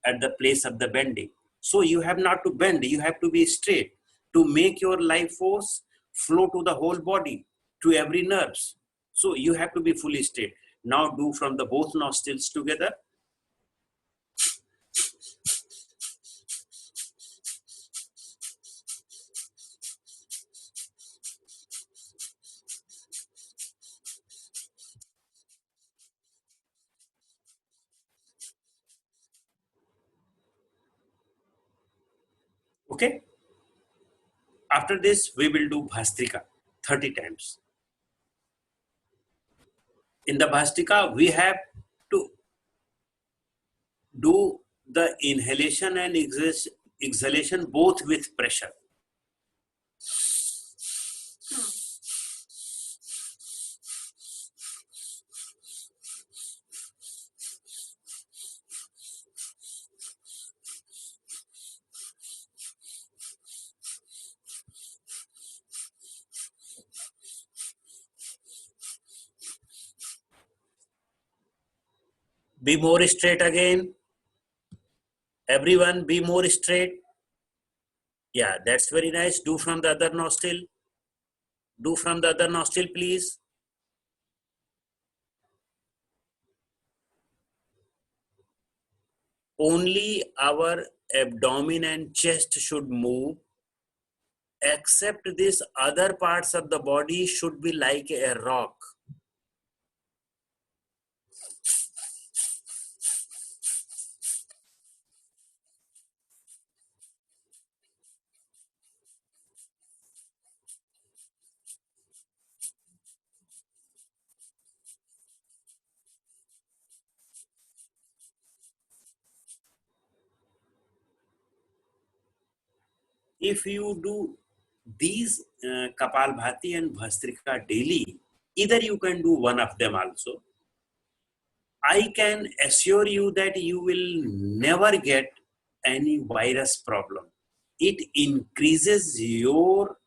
at the place of the bending. So you have not to bend, you have to be straight to make your life force flow to the whole body, to every nerves. So you have to be fully straight. Now do from the both nostrils together. Okay. After this, we will do Bhastrika 30 times. In the Bhastrika, we have to do the inhalation and exhalation both with pressure. Be more straight again. Everyone be more straight. Yeah, that's very nice. Do from the other nostril. Do from the other nostril, please. Only our abdomen and chest should move. Except this, other parts of the body should be like a rock. If you do these Kapalbhati and Bhastrika daily, either you can do one of them also. I can assure you that you will never get any virus problem. It increases your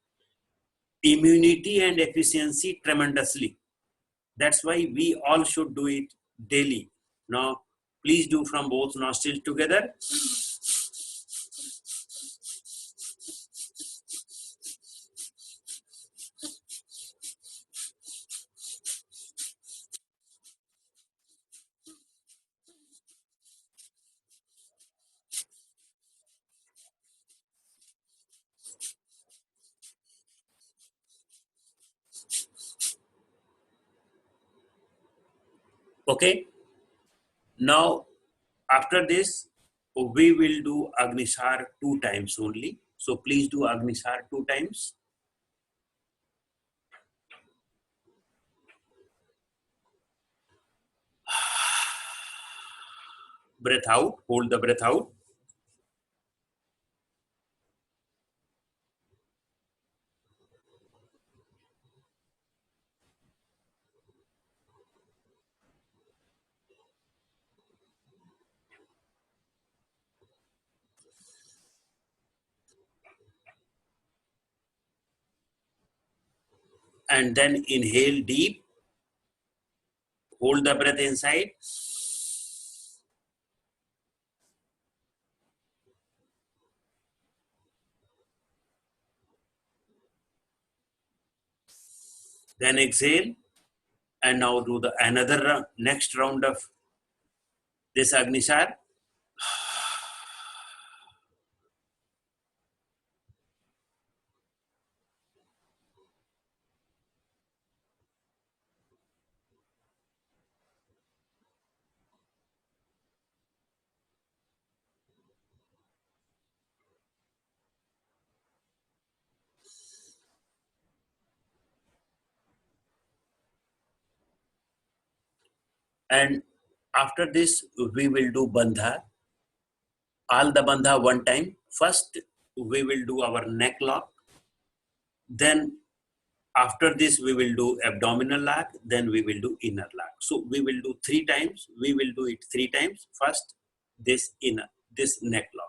immunity and efficiency tremendously. That's why we all should do it daily. Now, please do from both nostrils together. Okay. Now, after this, we will do Agnisar 2 times only. So please do Agnisar 2 times. Breath out, hold the breath out. And then inhale deep. Hold the breath inside. Then exhale, and now do the another round, next round of this Agnisar. And after this, we will do Bandha. All the Bandha one time. First, we will do our neck lock. Then after this, we will do abdominal lock. Then we will do inner lock. So we will do 3 times. We will do it 3 times. First, this inner, this neck lock.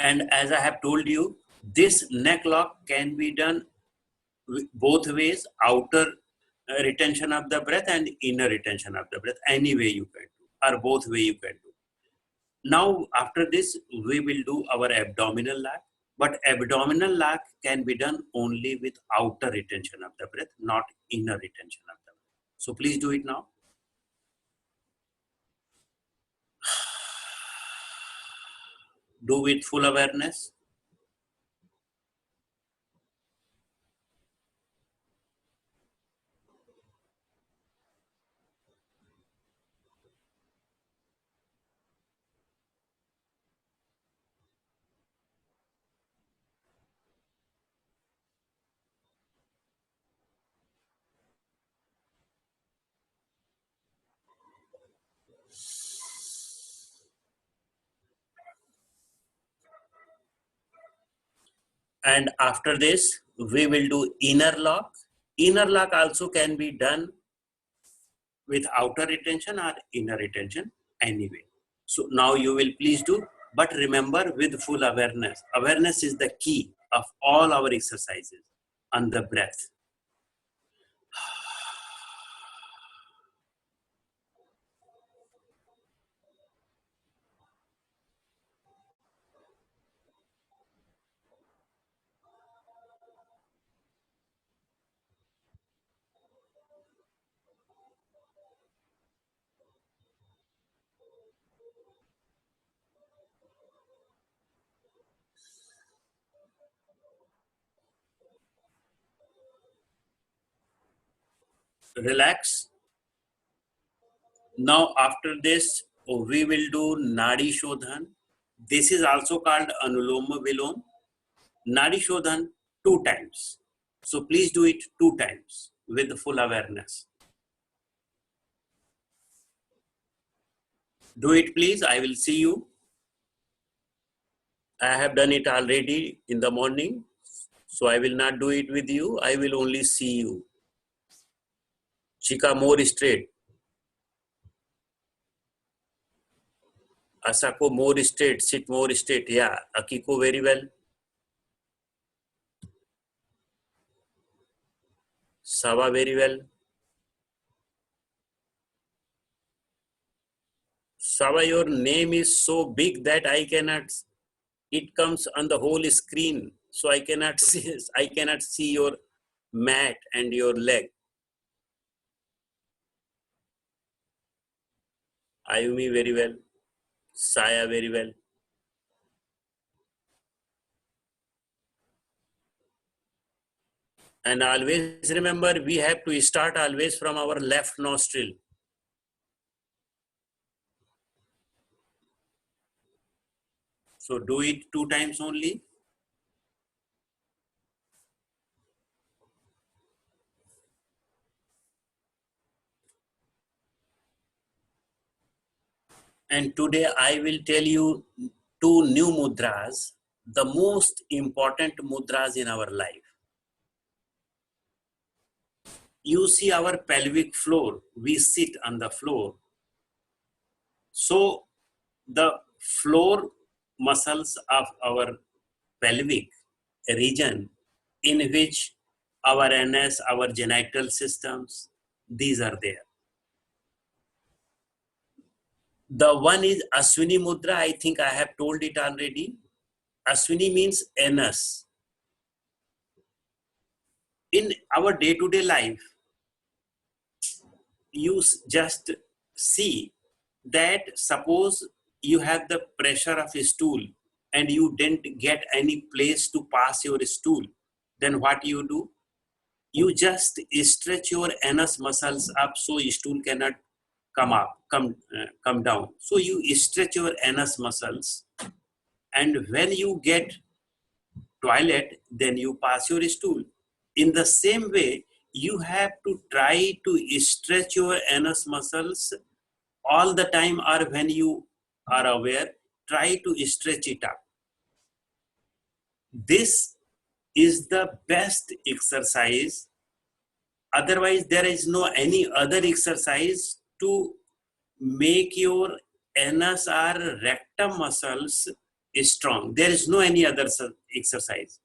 And as I have told you, this neck lock can be done both ways, outer retention of the breath and inner retention of the breath. Any way you can do, or both way you can do. Now, after this, we will do our abdominal lock. But abdominal lock can be done only with outer retention of the breath, not inner retention of the breath. So please do it now. Do with full awareness. And after this, we will do inner lock. Inner lock also can be done with outer retention or inner retention anyway. So now you will please do, but remember with full awareness. Awareness is the key of all our exercises on the breath. Relax. Now after this, we will do Nadi Shodhan. This is also called Anuloma Vilom. Nadi Shodhan 2 times. So please do it 2 times with full awareness. Do it please, I will see you. I have done it already in the morning. So I will not do it with you, I will only see you. Chika more straight. Asako more straight, sit more straight. Yeah, Akiko very well. Sava very well. Sava, your name is so big that I cannot, it comes on the whole screen. So I cannot see your mat and your leg. Ayumi very well. Saya very well. And always remember, we have to start always from our left nostril. So do it 2 times only. And today I will tell you two new mudras, the most important mudras in our life. You see our pelvic floor, we sit on the floor. So the floor muscles of our pelvic region, in which our NS, our genital systems, these are there. The one is Aswini Mudra. I think I have told it already. Aswini means NS. In our day-to-day life, you just see that suppose you have the pressure of a stool and you didn't get any place to pass your stool, then what you do? You just stretch your anus muscles up so stool cannot come down. So you stretch your anus muscles, and when you get toilet, then you pass your stool. In the same way, you have to try to stretch your anus muscles all the time, or when you are aware, try to stretch it up. This is the best exercise. Otherwise, there is no any other exercise to make your anus or rectum muscles strong. There is no any other exercise.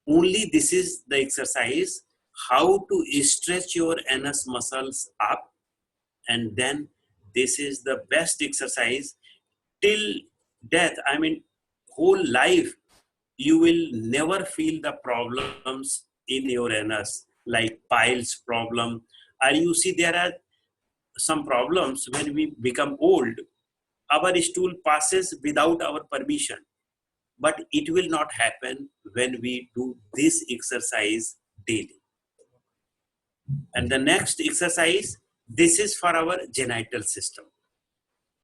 Only this is the exercise, how to stretch your anus muscles up, and then this is the best exercise till death. I mean, whole life you will never feel the problems in your anus, like piles problem. Or you see, there are some problems when we become old. Our stool passes without our permission, but it will not happen when we do this exercise daily. And the next exercise, this is for our genital system.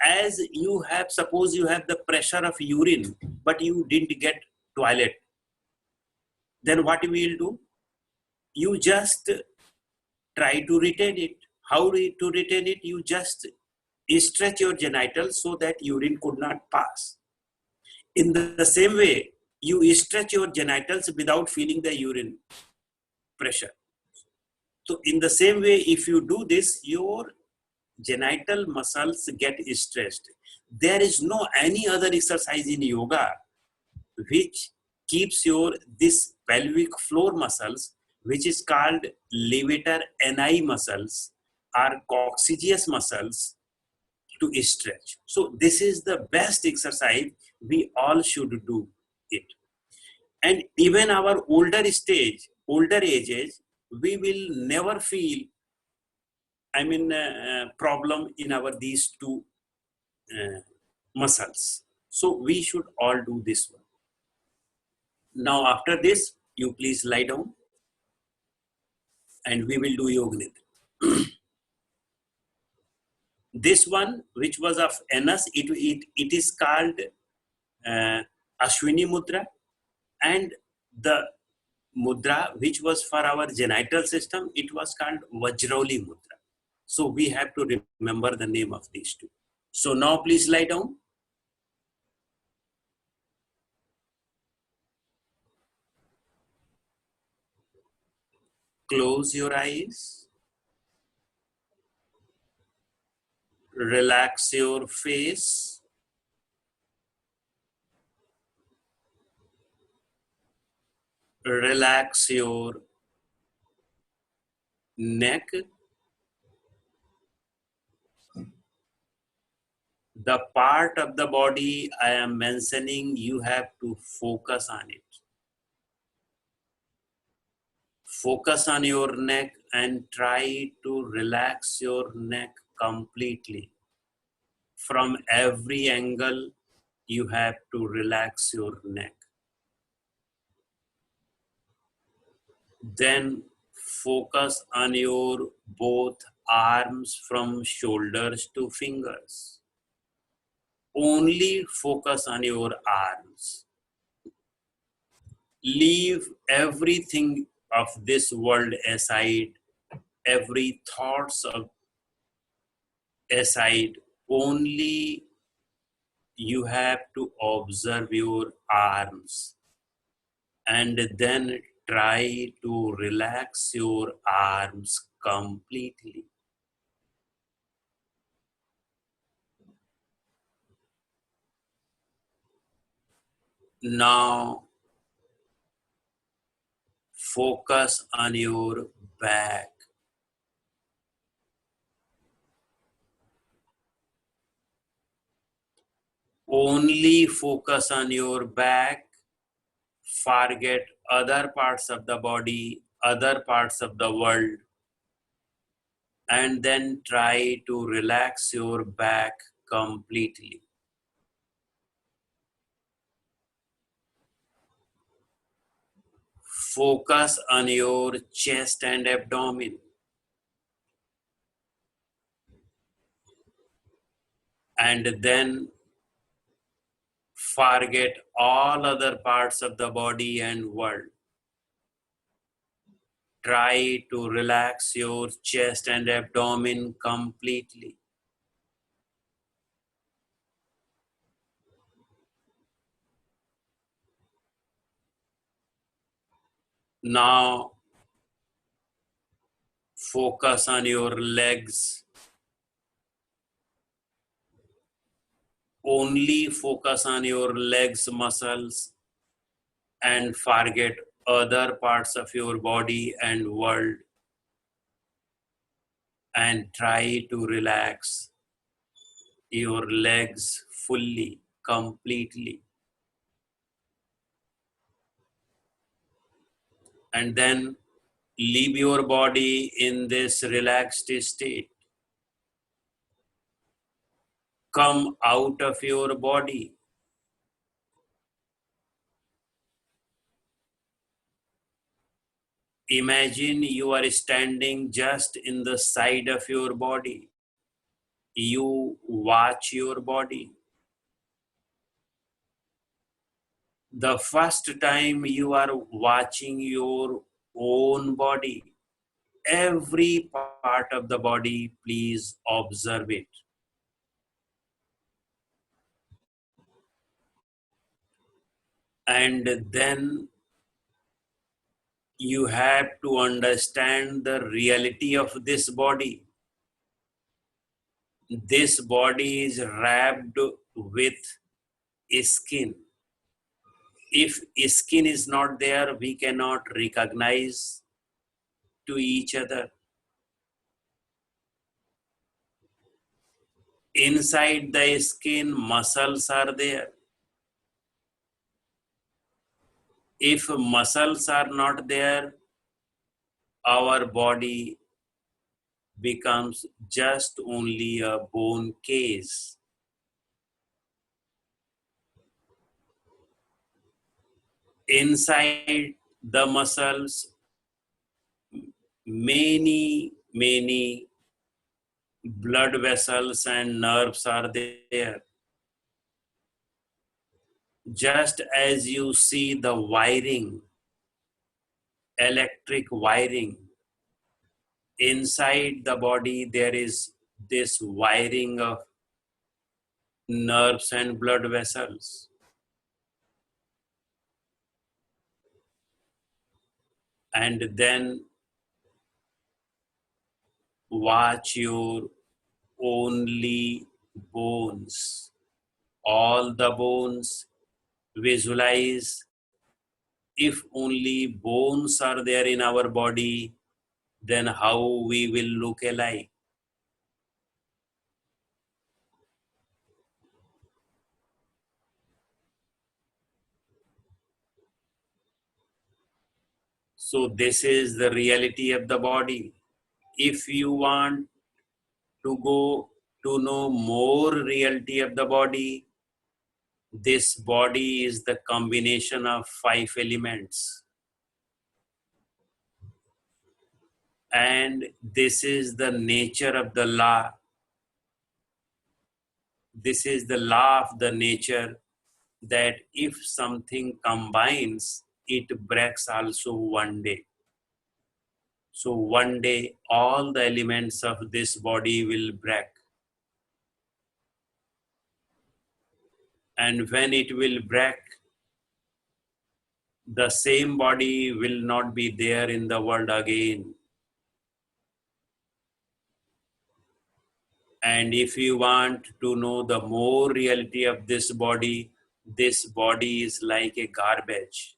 As you have, suppose you have the pressure of urine, but you didn't get toilet, then what you will do? You just try to retain it. How to retain it? You just stretch your genitals so that urine could not pass. In the same way, you stretch your genitals without feeling the urine pressure. So in the same way, if you do this, your genital muscles get stretched. There is no any other exercise in yoga which keeps your this pelvic floor muscles, which is called levator ani muscles or coccygeus muscles, to stretch. So this is the best exercise. We all should do it. And even our older ages, we will never feel, problem in our these two muscles. So we should all do this one. Now after this, you please lie down and we will do Yoga Nidra. This one, which was of anus, it is called Ashwini Mudra, and the mudra which was for our genital system, it was called Vajroli Mudra. So we have to remember the name of these two. So now please lie down. Close your eyes. Relax your face. Relax your neck. The part of the body I am mentioning, you have to focus on it. Focus on your neck and try to relax your neck completely. From every angle, you have to relax your neck. Then focus on your both arms from shoulders to fingers. Only focus on your arms. Leave everything of this world aside, every thoughts of aside. only you have to observe your arms and then try to relax your arms completely. Now focus on your back. Only focus on your back. Forget other parts of the body, other parts of the world, and then try to relax your back completely. Focus on your chest and abdomen, and then forget all other parts of the body and world. Try to relax your chest and abdomen completely. Now focus on your legs. Only focus on your legs muscles and forget other parts of your body and world, and try to relax your legs fully, completely. And then leave your body in this relaxed state. Come out of your body. Imagine you are standing just in the side of your body. You watch your body. The first time you are watching your own body, every part of the body, please observe it. And then you have to understand the reality of this body. This body is wrapped with skin. If skin is not there, we cannot recognize to each other. Inside the skin, muscles are there. If muscles are not there, our body becomes just only a bone case. Inside the muscles, many blood vessels and nerves are there. Just as you see the wiring, electric wiring, inside the body there is this wiring of nerves and blood vessels. And then watch your only bones. All the bones, visualize if only bones are there in our body, then how we will look alike. So this is the reality of the body. If you want to go to know more reality of the body, this body is the combination of 5 elements. And this is the nature of the law. This is the law of the nature, that if something combines, it breaks also one day. So one day all the elements of this body will break. And when it will break, the same body will not be there in the world again. And if you want to know the more reality of this body is like a garbage.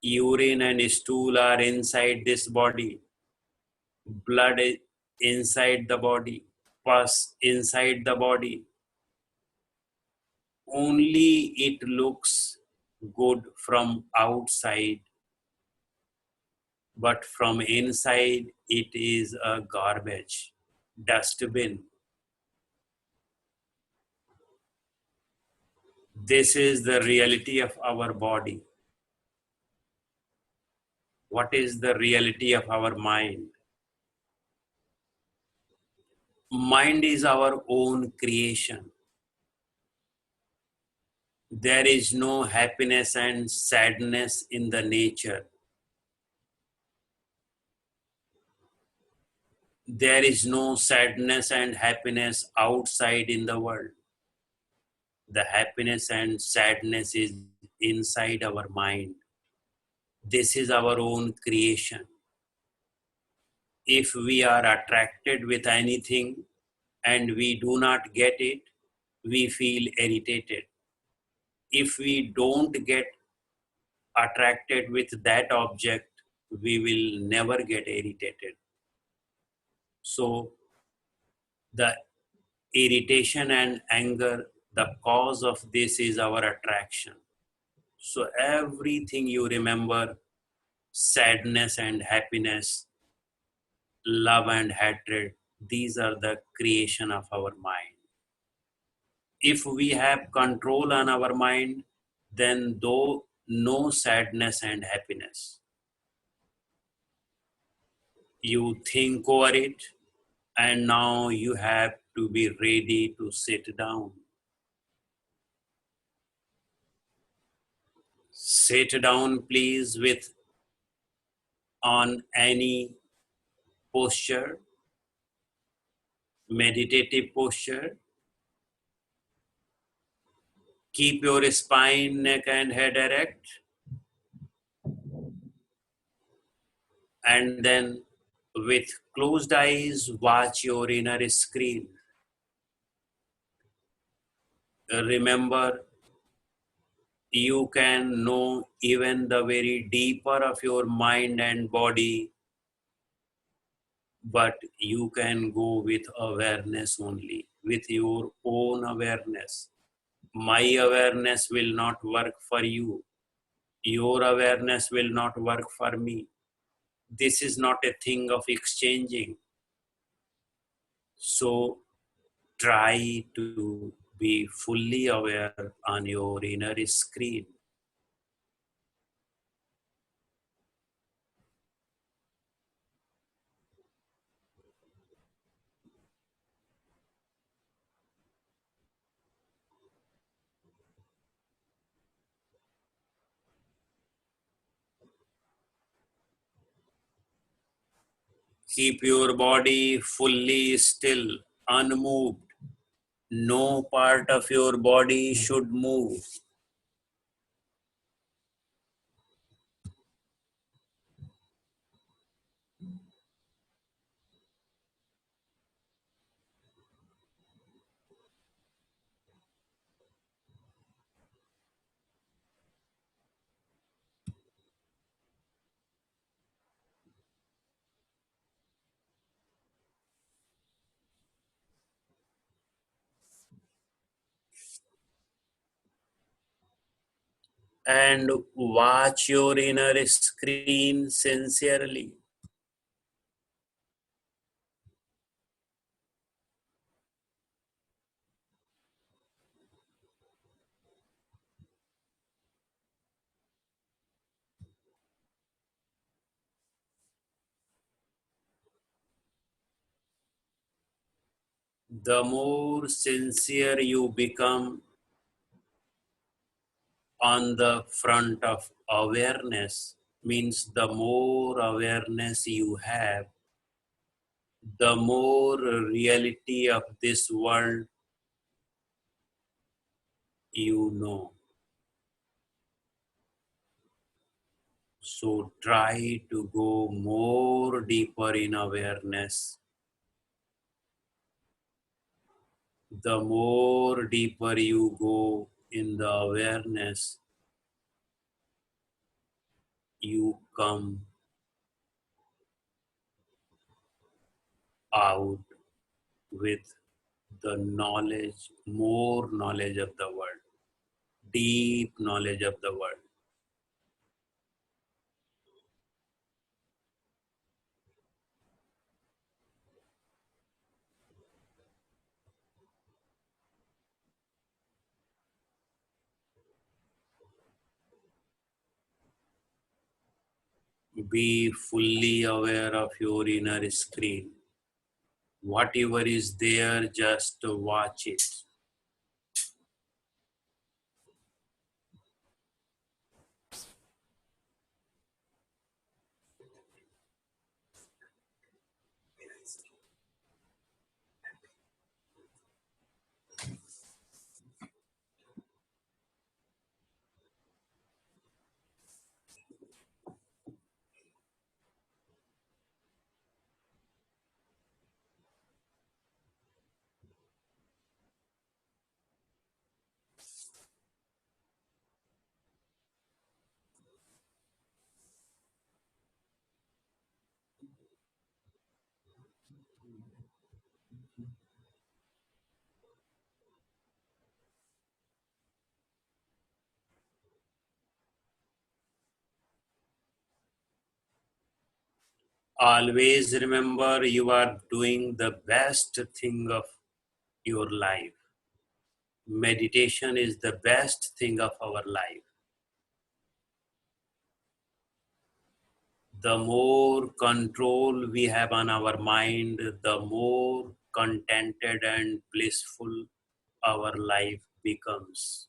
Urine and stool are inside this body. Blood is inside the body. Pus inside the body. Only it looks good from outside, but from inside it is a garbage, dustbin. This is the reality of our body. What is the reality of our mind? Mind is our own creation. There is no happiness and sadness in the nature. There is no sadness and happiness outside in the world. The happiness and sadness is inside our mind. This is our own creation. If we are attracted with anything and we do not get it, we feel irritated. If we don't get attracted with that object, we will never get irritated. So the irritation and anger, the cause of this is our attraction. So everything you remember, sadness and happiness, love and hatred, these are the creation of our mind. If we have control on our mind, then though no sadness and happiness. You think over it, and now you have to be ready to sit down. Sit down, please, with on any posture, meditative posture. Keep your spine, neck, and head erect. And then, with closed eyes, watch your inner screen. Remember, you can know even the very deeper of your mind and body, but you can go with awareness only, with your own awareness. My awareness will not work for you. Your awareness will not work for me. This is not a thing of exchanging. So try to be fully aware on your inner screen. Keep your body fully still, unmoved. No part of your body should move. And watch your inner screen sincerely. The more sincere you become on the front of awareness, means the more awareness you have, the more reality of this world you know. So try to go more deeper in awareness. The more deeper you go in the awareness, you come out with the knowledge, more knowledge of the world, deep knowledge of the world. Be fully aware of your inner screen. Whatever is there, just watch it. Always remember you are doing the best thing of your life. Meditation is the best thing of our life. The more control we have on our mind, the more contented and blissful our life becomes.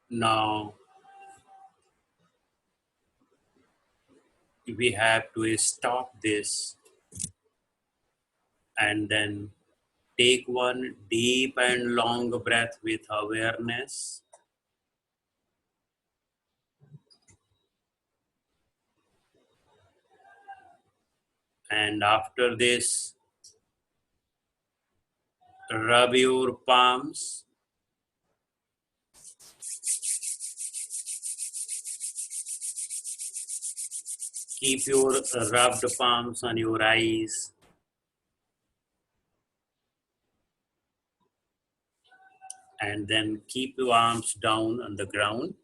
Now we have to stop this and then take one deep and long breath with awareness. And after this, rub your palms. Keep your rubbed palms on your eyes. And then keep your arms down on the ground.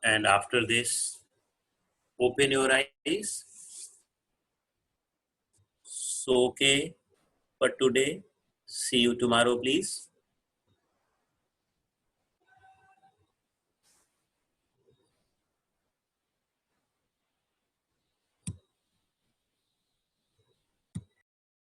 And after this, open your eyes. So, okay for today. See you tomorrow, please.